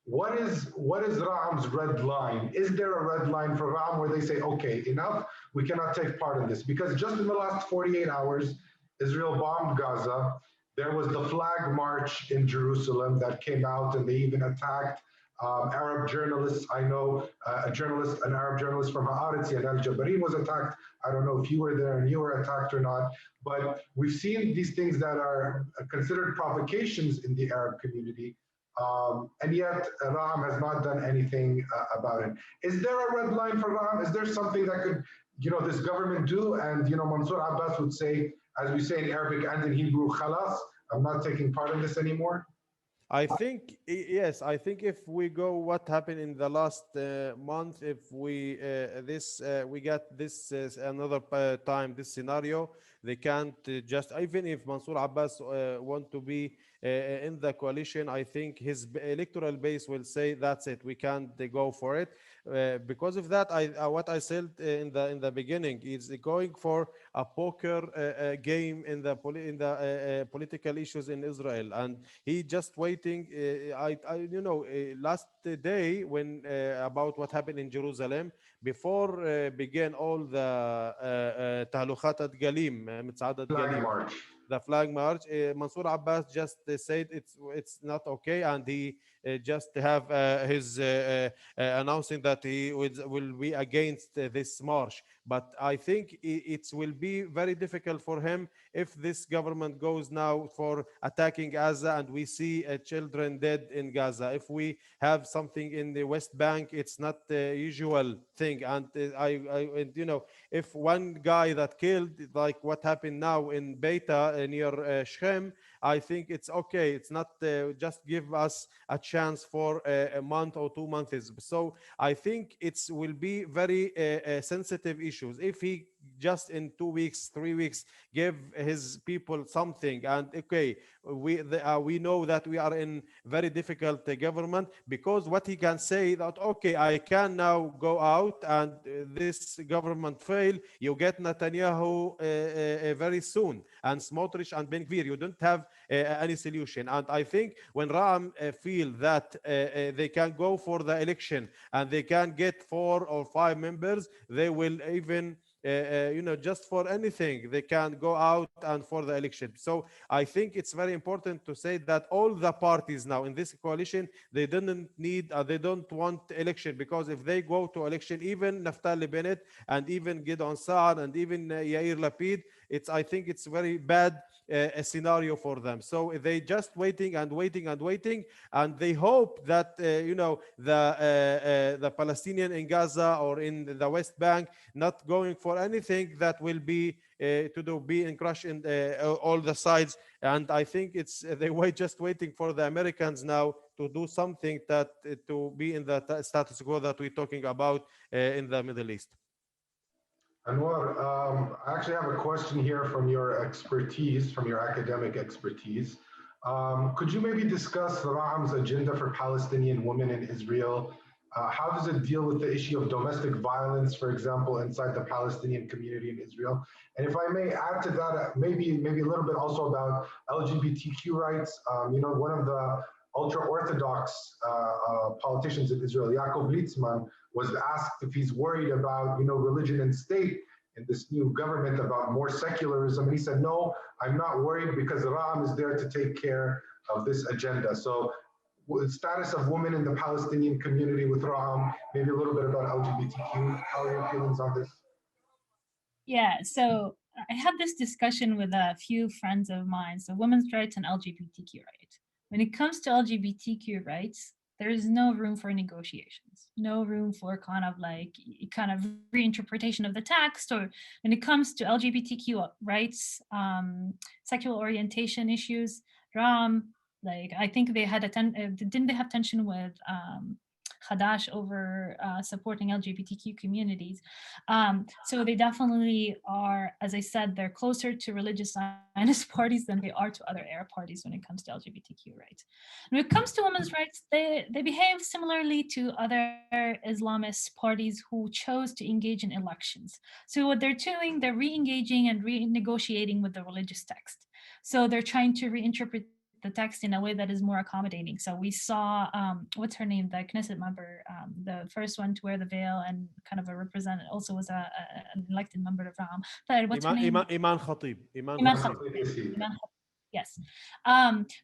what is Ra'am's red line? Is there a red line for Ra'am where they say, okay, enough, we cannot take part in this? Because just in the last 48 hours, Israel bombed Gaza. There was the flag march in Jerusalem that came out, and they even attacked Arab journalists. I know an Arab journalist from Haaretz, and Al Jabarin was attacked. I don't know if you were there and you were attacked or not, but we've seen these things that are considered provocations in the Arab community. And yet Ra'am has not done anything about it. Is there a red line for Ra'am? Is there something that could, this government do? And, Mansour Abbas would say, as we say in Arabic and in Hebrew, khalas, I'm not taking part in this anymore. I think, yes, I think if we go what happened in the last month, if we we got this another time, this scenario, they can't just, even if Mansour Abbas want to be in the coalition, I think his electoral base will say that's it. We can't go for it. Because of that, what I said in the beginning is going for a poker game in the political issues in Israel, and he just waiting. Last day when about what happened in Jerusalem before began all the تهلوخات Galim, متصعدة Flag Galim, march. the flag march. Mansour Abbas just said it's not okay, and he just have his announcing that he will be against this march. But I think it will be very difficult for him if this government goes now for attacking Gaza, and we see children dead in Gaza. If we have something in the West Bank, it's not the usual thing. And if one guy that killed, like what happened now in Beta near Shem, I think it's okay. It's not just give us a chance for a month or 2 months. So I think it will be very sensitive issues. If he just in 2 weeks, 3 weeks, give his people something, and okay, we know that we are in very difficult government, because what he can say that okay, I can now go out and this government fail, you get Netanyahu very soon, and Smotrich and Ben Gvir, you don't have any solution. And I think when Ram feel that they can go for the election and they can get 4 or 5 members, they will even just for anything, they can go out and for the election. So I think it's very important to say that all the parties now in this coalition, they didn't need, they don't want election, because if they go to election, even Naftali Bennett and even Gideon Saar and even Yair Lapid, I think it's very bad a scenario for them. So they just waiting and waiting and waiting, and they hope that the Palestinian in Gaza or in the West Bank not going for anything that will be be in crush in all the sides. And I think it's they were just waiting for the Americans now to do something that to be in the status quo that we're talking about in the Middle East. Anwar, I actually have a question here from your expertise, from your academic expertise. Could you maybe discuss Raham's agenda for Palestinian women in Israel? How does it deal with the issue of domestic violence, for example, inside the Palestinian community in Israel? And if I may add to that, maybe a little bit also about LGBTQ rights. One of the ultra-Orthodox politicians in Israel, Yaakov Litzman, was asked if he's worried about religion and state in this new government, about more secularism, and he said, no, I'm not worried, because Ram is there to take care of this agenda. So status of women in the Palestinian community with Ram, maybe a little bit about LGBTQ. How are your feelings on this? Yeah, so I had this discussion with a few friends of mine, so women's rights and LGBTQ rights. When it comes to LGBTQ rights, there is no room for negotiations, no room for kind of reinterpretation of the text. Or when it comes to LGBTQ rights, sexual orientation issues, I think they had didn't they have tension with Hadash over supporting LGBTQ communities. So they definitely are, as I said, they're closer to religious Zionist parties than they are to other Arab parties when it comes to LGBTQ rights. When it comes to women's rights, they behave similarly to other Islamist parties who chose to engage in elections. So what they're doing, they're re-engaging and renegotiating with the religious text. So they're trying to reinterpret the text in a way that is more accommodating. So we saw, what's her name, the Knesset member, the first one to wear the veil and kind of a representative, also was an elected member of Ram. What's her name? Iman Khatib. Iman Khatib. Yes.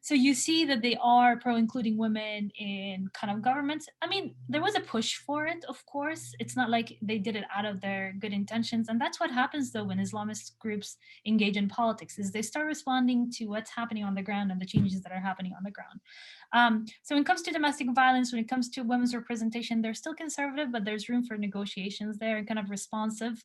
So you see that they are pro-including women in kind of governments. I mean, there was a push for it, of course. It's not like they did it out of their good intentions. And that's what happens, though, when Islamist groups engage in politics, is they start responding to what's happening on the ground and the changes that are happening on the ground. So when it comes to domestic violence, when it comes to women's representation, they're still conservative, but there's room for negotiations there and kind of responsive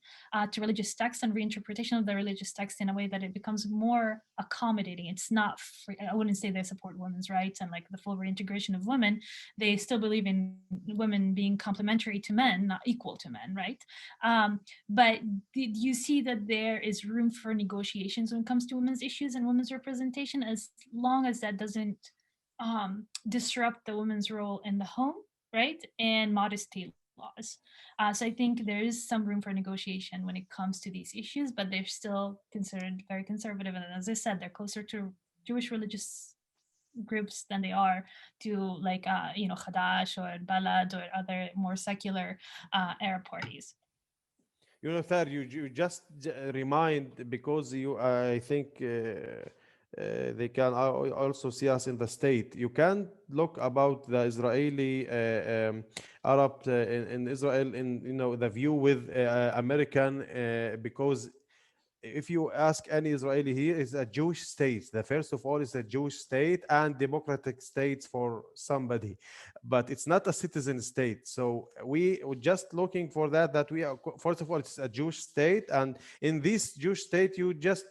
to religious texts and reinterpretation of the religious text in a way that it becomes more accommodating happening. It's not free. I wouldn't say they support women's rights and like the full reintegration of women. They still believe in women being complementary to men, not equal to men, right? But did you see that there is room for negotiations when it comes to women's issues and women's representation, as long as that doesn't disrupt the women's role in the home, right? And modesty laws. So I think there is some room for negotiation when it comes to these issues, but they're still considered very conservative. And as I said, they're closer to Jewish religious groups than they are to like, Khadash or Balad or other more secular Arab parties. Thair, you just remind, because I think they can also see us in the state. You can look about the Israeli Arab in Israel in the view with American, because if you ask any Israeli here, is a Jewish state. The first of all is a Jewish state and democratic states for somebody, but it's not a citizen state. So we were just looking for that we are, first of all, it's a Jewish state, and in this Jewish state, you just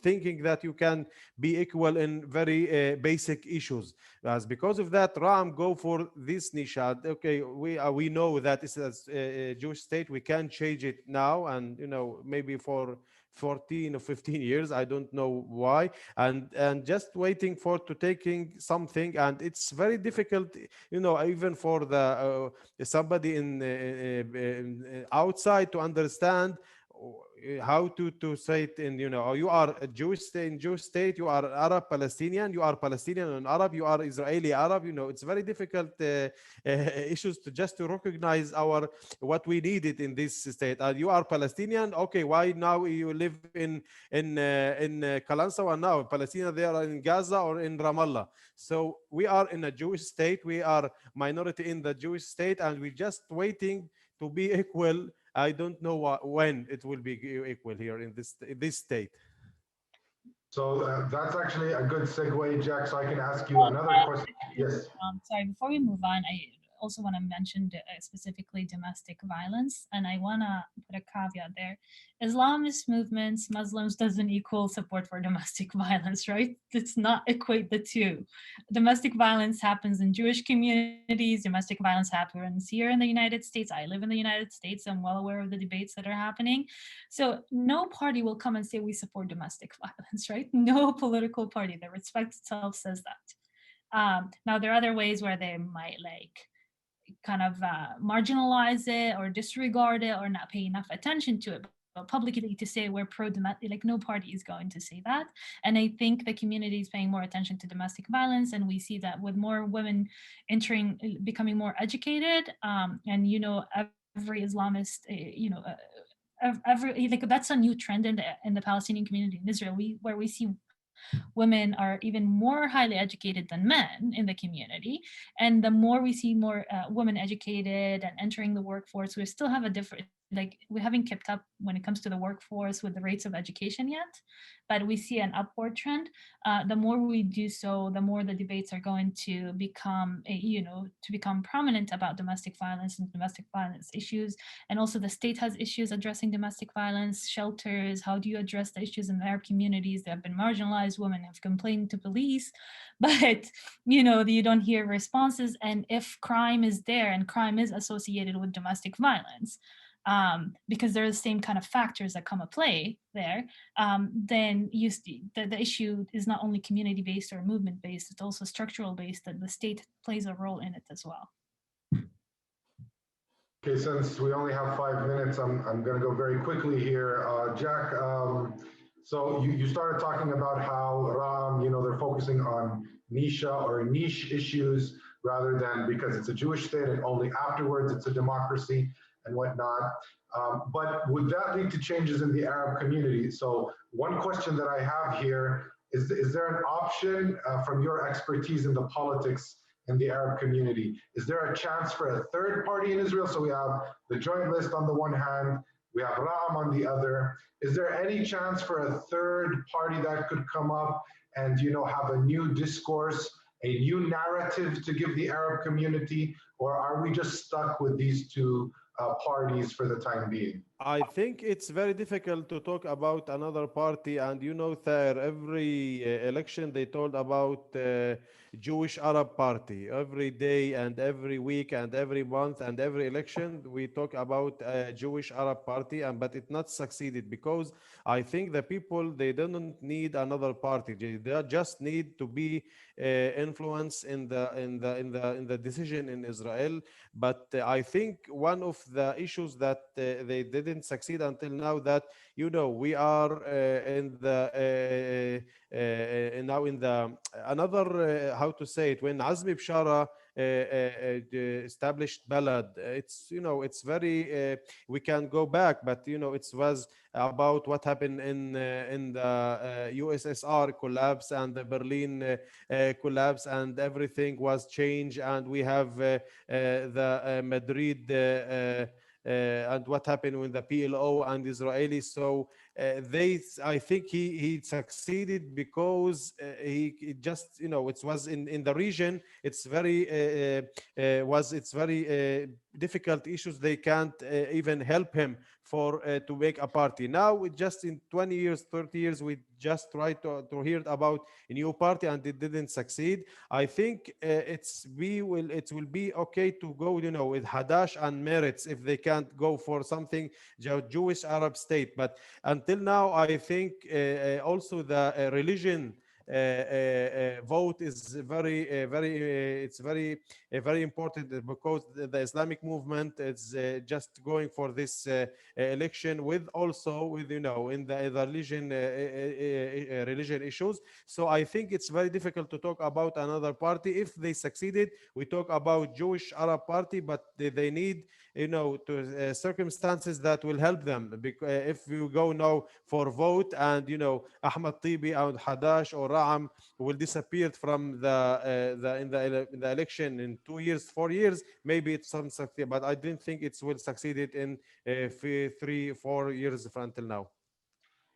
thinking that you can be equal in very basic issues. As because of that, Ram go for this niche. Okay, we know that it's a Jewish state. We can change it now, and maybe for 14 or 15 years, I don't know why, and just waiting for to taking something, and it's very difficult, even for the somebody in outside to understand how to say it in, you are a Jewish state, in Jewish state, you are Arab Palestinian, you are Palestinian and Arab, you are Israeli Arab. It's very difficult issues to recognize what we needed in this state. You are Palestinian, okay, why now you live in Kalansa, and now Palestinian, they are in Gaza or in Ramallah. So we are in a Jewish state, we are minority in the Jewish state, and we're just waiting to be equal. I don't know when it will be equal here in this state. So that's actually a good segue, Jack. So I can ask you another question. Yes. Sorry, before we move on, I also want to mention specifically domestic violence, and I want to put a caveat there. Islamist movements, Muslims doesn't equal support for domestic violence, right? Let's not equate the two. Domestic violence happens in Jewish communities. Domestic violence happens here in the United States. I live in the United States. I'm well aware of the debates that are happening. So no party will come and say we support domestic violence, right? No political party that respects itself says that. Now, there are other ways where they might kind of marginalize it or disregard it or not pay enough attention to it. But publicly to say we're pro-domestic, no party is going to say that. And I think the community is paying more attention to domestic violence, and we see that with more women becoming more educated, and every Islamist, that's a new trend in the Palestinian community in Israel, where we see women are even more highly educated than men in the community. And the more we see more women educated and entering the workforce, we still have a different, we haven't kept up when it comes to the workforce with the rates of education yet, but we see an upward trend. The more we do so, the more the debates are going to become, prominent about domestic violence and domestic violence issues. And also the state has issues addressing domestic violence, shelters. How do you address the issues in the Arab communities that have been marginalized? Women have complained to police, but you don't hear responses. And if crime is there, and crime is associated with domestic violence, because they're the same kind of factors that come to play there, then the issue is not only community-based or movement-based, it's also structural-based, that the state plays a role in it as well. Okay, since we only have 5 minutes, I'm going to go very quickly here. Jack, so you started talking about how Ram, they're focusing on niche issues rather than because it's a Jewish state and only afterwards it's a democracy and whatnot. But would that lead to changes in the Arab community? So one question that I have here is there an option from your expertise in the politics in the Arab community? Is there a chance for a third party in Israel? So we have the joint list on the one hand, we have Ram on the other. Is there any chance for a third party that could come up and have a new discourse, a new narrative to give the Arab community, or are we just stuck with these two parties for the time being? I think it's very difficult to talk about another party, and Thair, every election they told about Jewish Arab Party. Every day and every week and every month and every election we talk about Jewish Arab Party, and but it not succeeded because I think the people they don't need another party. They just need to be influence in the decision in Israel. But I think one of the issues that they didn't succeed until now, that we are now in the another how to say it, when Azmi Bshara established Balad. It's it's very we can go back, but it was about what happened in the USSR collapse and the Berlin collapse, and everything was changed, and we have the Madrid and what happened with the PLO and Israelis. So I think he succeeded because he just it was in the region. It's very it's very difficult issues. They can't even help him for to make a party. Now, just in 20 years, 30 years, we just tried to hear about a new party and it didn't succeed. I think it will be okay to go with Hadash and Meretz if they can't go for something Jewish Arab state. But until now, I think also the religion vote is it's very important because the Islamic movement is just going for this election with also with in the religion issues. So I think it's very difficult to talk about another party. If they succeeded, we talk about Jewish Arab Party, but they need to circumstances that will help them. Because if you go now for vote and Ahmad Tibi and Hadash or Ra'am will disappear from in the election in 2 years, 4 years, maybe it's some succeed, but I didn't think it will succeed in 3, 4 years until now.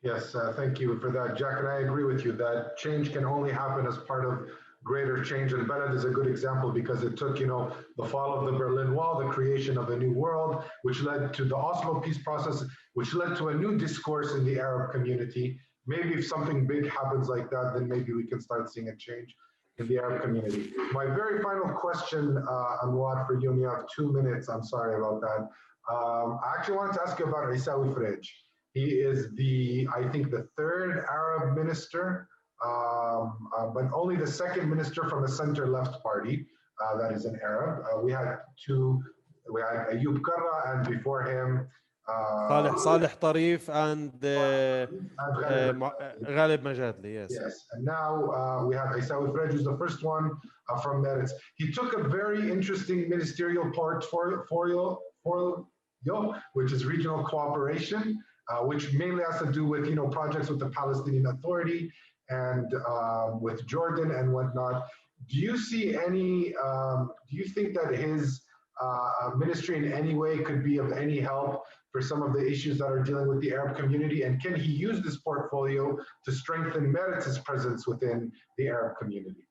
Yes, thank you for that, Jack. And I agree with you that change can only happen as part of greater change. And Beled is a good example because it took, the fall of the Berlin Wall, the creation of a new world, which led to the Oslo peace process, which led to a new discourse in the Arab community. Maybe if something big happens like that, then maybe we can start seeing a change in the Arab community. My very final question, Anwar, for you, and you have 2 minutes. I'm sorry about that. I actually wanted to ask you about Isawi Frej. He is I think, the third Arab minister, but only the second minister from a center-left party that is an Arab. We had Ayub Karra, and before him, Saleh Tarif and and Ghalib Majadli, yes. Yes, and now we have Isawi Frej, who's the first one from Meretz. He took a very interesting ministerial portfolio, which is regional cooperation, which mainly has to do with projects with the Palestinian Authority and with Jordan and whatnot. Do you see any? Do you think that his ministry in any way could be of any help for some of the issues that are dealing with the Arab community? And can he use this portfolio to strengthen Meretz's presence within the Arab community?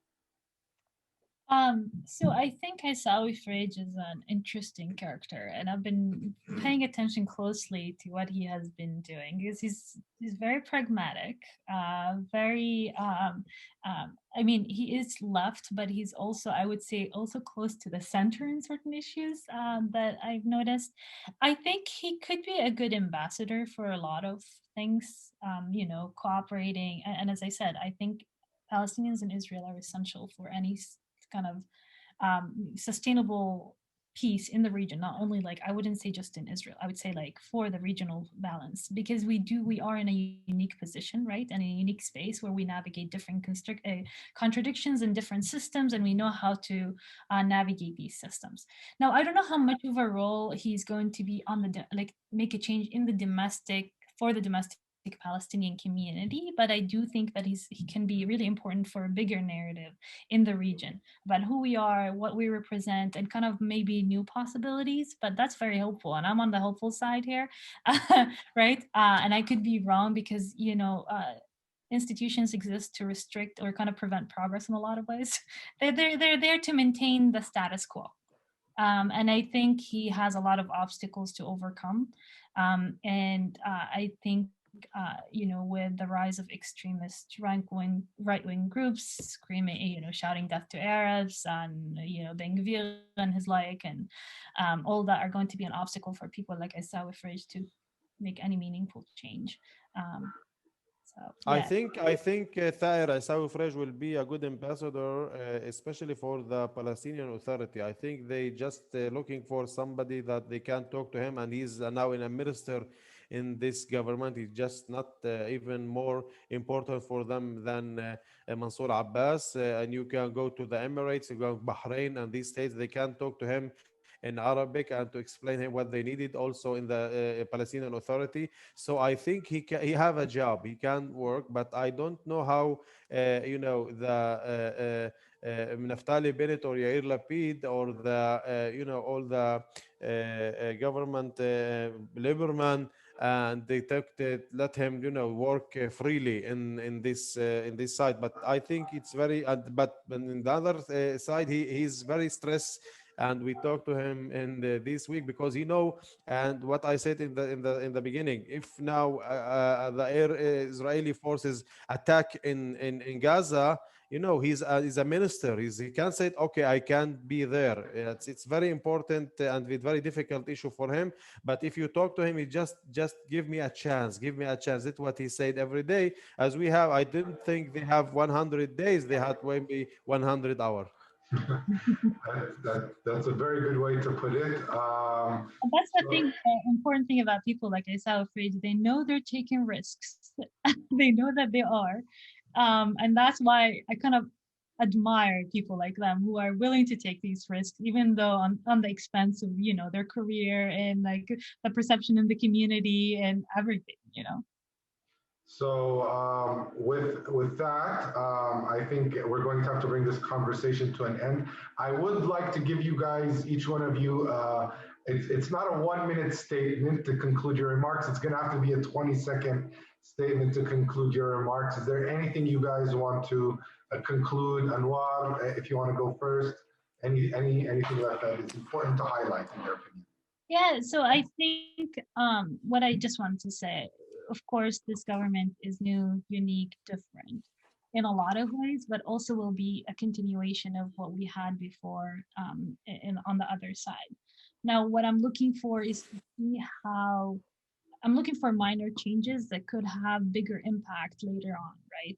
So I think Isawi Frej is an interesting character, and I've been paying attention closely to what he has been doing because he's very pragmatic, very. I mean, he is left, but he's also, I would say, also close to the center in certain issues that I've noticed. I think he could be a good ambassador for a lot of things, cooperating. And as I said, I think Palestinians and Israel are essential for any kind of sustainable peace in the region, not only like, I wouldn't say just in Israel, I would say like for the regional balance, because we are in a unique position, right, and a unique space where we navigate different contradictions in different systems, and we know how to navigate these systems. Now, I don't know how much of a role he's going to be on make a change in the domestic Palestinian community, but I do think that he can be really important for a bigger narrative in the region about who we are, what we represent, and kind of maybe new possibilities. But that's very helpful, and I'm on the helpful side here, right? And I could be wrong because institutions exist to restrict or kind of prevent progress in a lot of ways. They're there to maintain the status quo. And I think he has a lot of obstacles to overcome. And I think, with the rise of extremist right-wing groups screaming, shouting death to Arabs and, Ben Gvir and his like, and all that are going to be an obstacle for people like Isawi Fridge to make any meaningful change. So yeah. I think Thair Abu Ras will be a good ambassador, especially for the Palestinian Authority. I think they just looking for somebody that they can talk to him, and he's now in a minister in this government. He's just not even more important for them than Mansour Abbas. And you can go to the Emirates, you go to Bahrain, and these states. They can talk to him in Arabic and to explain him what they needed also in the Palestinian Authority. So I think he have a job. He can work, but I don't know how the Naftali Bennett or Yair Lapid or the all the government Lieberman, and they let him work freely in this side. But I think it's very but in the other side he's very stressed, and we talked to him in this week because and what I said in the beginning, if now the Israeli forces attack in Gaza, he's a minister. He can say, okay, I can't be there. It's very important and with very difficult issue for him. But if you talk to him, he just give me a chance, give me a chance. That's what he said every day. As we have, I didn't think they have 100 days. They had maybe 100 hours. That's a very good way to put it. That's the thing, the important thing about people like Isa Afraid. They know they're taking risks. They know that they are. And that's why I kind of admire people like them who are willing to take these risks, even though on the expense of, their career and like the perception in the community and everything. So with that, I think we're going to have to bring this conversation to an end. I would like to give you guys, each one of you, it's not a 1-minute statement to conclude your remarks. It's going to have to be a 20-second statement to conclude your remarks. Is there anything you guys want to conclude? Anwar, if you want to go first, anything that is important to highlight in your opinion? Yeah, so I think what I just wanted to say, of course, this government is new, unique, different in a lot of ways, but also will be a continuation of what we had before on the other side. Now, what I'm looking for is to see how I'm looking for minor changes that could have bigger impact later on, right?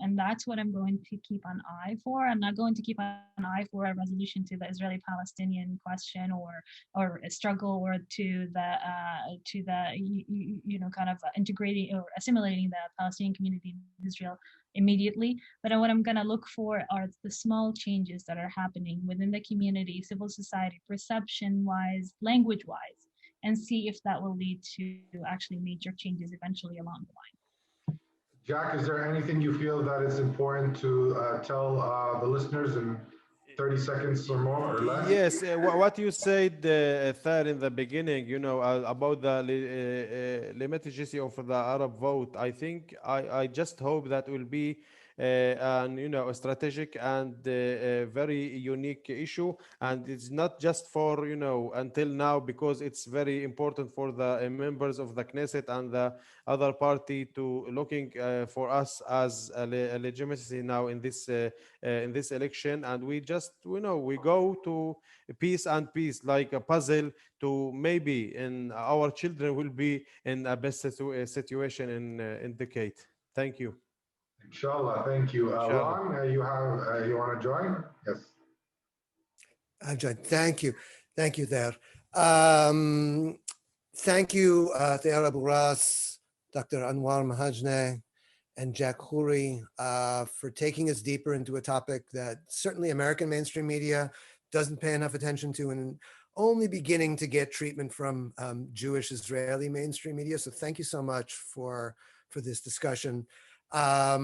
And that's what I'm going to keep an eye for. I'm not going to keep an eye for a resolution to the Israeli-Palestinian question or a struggle or to the kind of integrating or assimilating the Palestinian community in Israel immediately. But what I'm going to look for are the small changes that are happening within the community, civil society, perception-wise, language-wise, and see if that will lead to actually major changes eventually along the line. Jack, is there anything you feel that is important to tell the listeners in 30 seconds or more or less? Yes, what you said, Thad, in the beginning, about the legitimacy of the Arab vote. I think I just hope that will be a strategic and a very unique issue, and it's not just for until now, because it's very important for the members of the Knesset and the other party to looking for us as a legitimacy now in this election, and we just we go to peace like a puzzle to maybe in our children will be in a best situation in decade. Thank you. Inshallah, thank you. Inshallah. Ron, you want to join? Yes. I've joined. Thank you. Thank you, Thair. Thank you, Thair Abu Ras, Dr. Anwar Mhajne, and Jack Khoury for taking us deeper into a topic that certainly American mainstream media doesn't pay enough attention to and only beginning to get treatment from Jewish Israeli mainstream media. So thank you so much for this discussion. I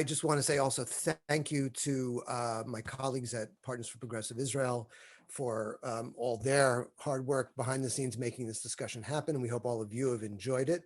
just want to say also thank you to my colleagues at Partners for Progressive Israel for all their hard work behind the scenes making this discussion happen. And we hope all of you have enjoyed it.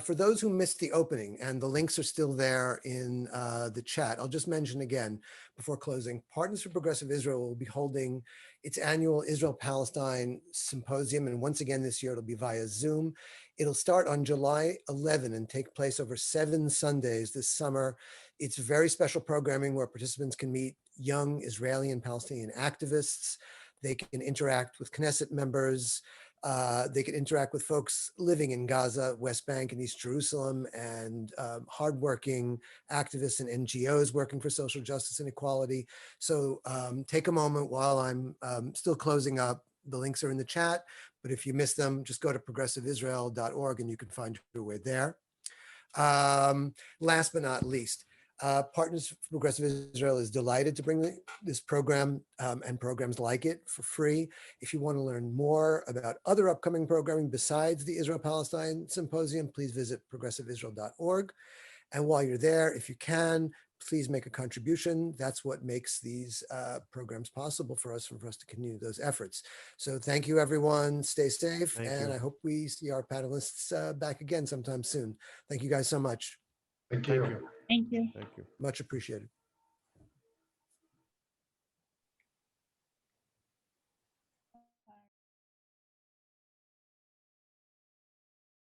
For those who missed the opening, and the links are still there in the chat, I'll just mention again before closing, Partners for Progressive Israel will be holding its annual Israel Palestine Symposium. And once again this year, it'll be via Zoom. It'll start on July 11 and take place over 7 Sundays this summer. It's very special programming where participants can meet young Israeli and Palestinian activists. They can interact with Knesset members. They can interact with folks living in Gaza, West Bank, and East Jerusalem, and hardworking activists and NGOs working for social justice and equality. So take a moment while I'm still closing up. The links are in the chat, but if you miss them, just go to progressiveisrael.org and you can find your way there. Last but not least, Partners for Progressive Israel is delighted to bring this program and programs like it for free. If you want to learn more about other upcoming programming besides the Israel-Palestine Symposium, please visit progressiveisrael.org. And while you're there, if you can, please make a contribution. That's what makes these programs possible for us and for us to continue those efforts. So thank you, everyone. Stay safe. I hope we see our panelists back again sometime soon. Thank you guys so much. Thank you. Thank you. Thank you. Much appreciated.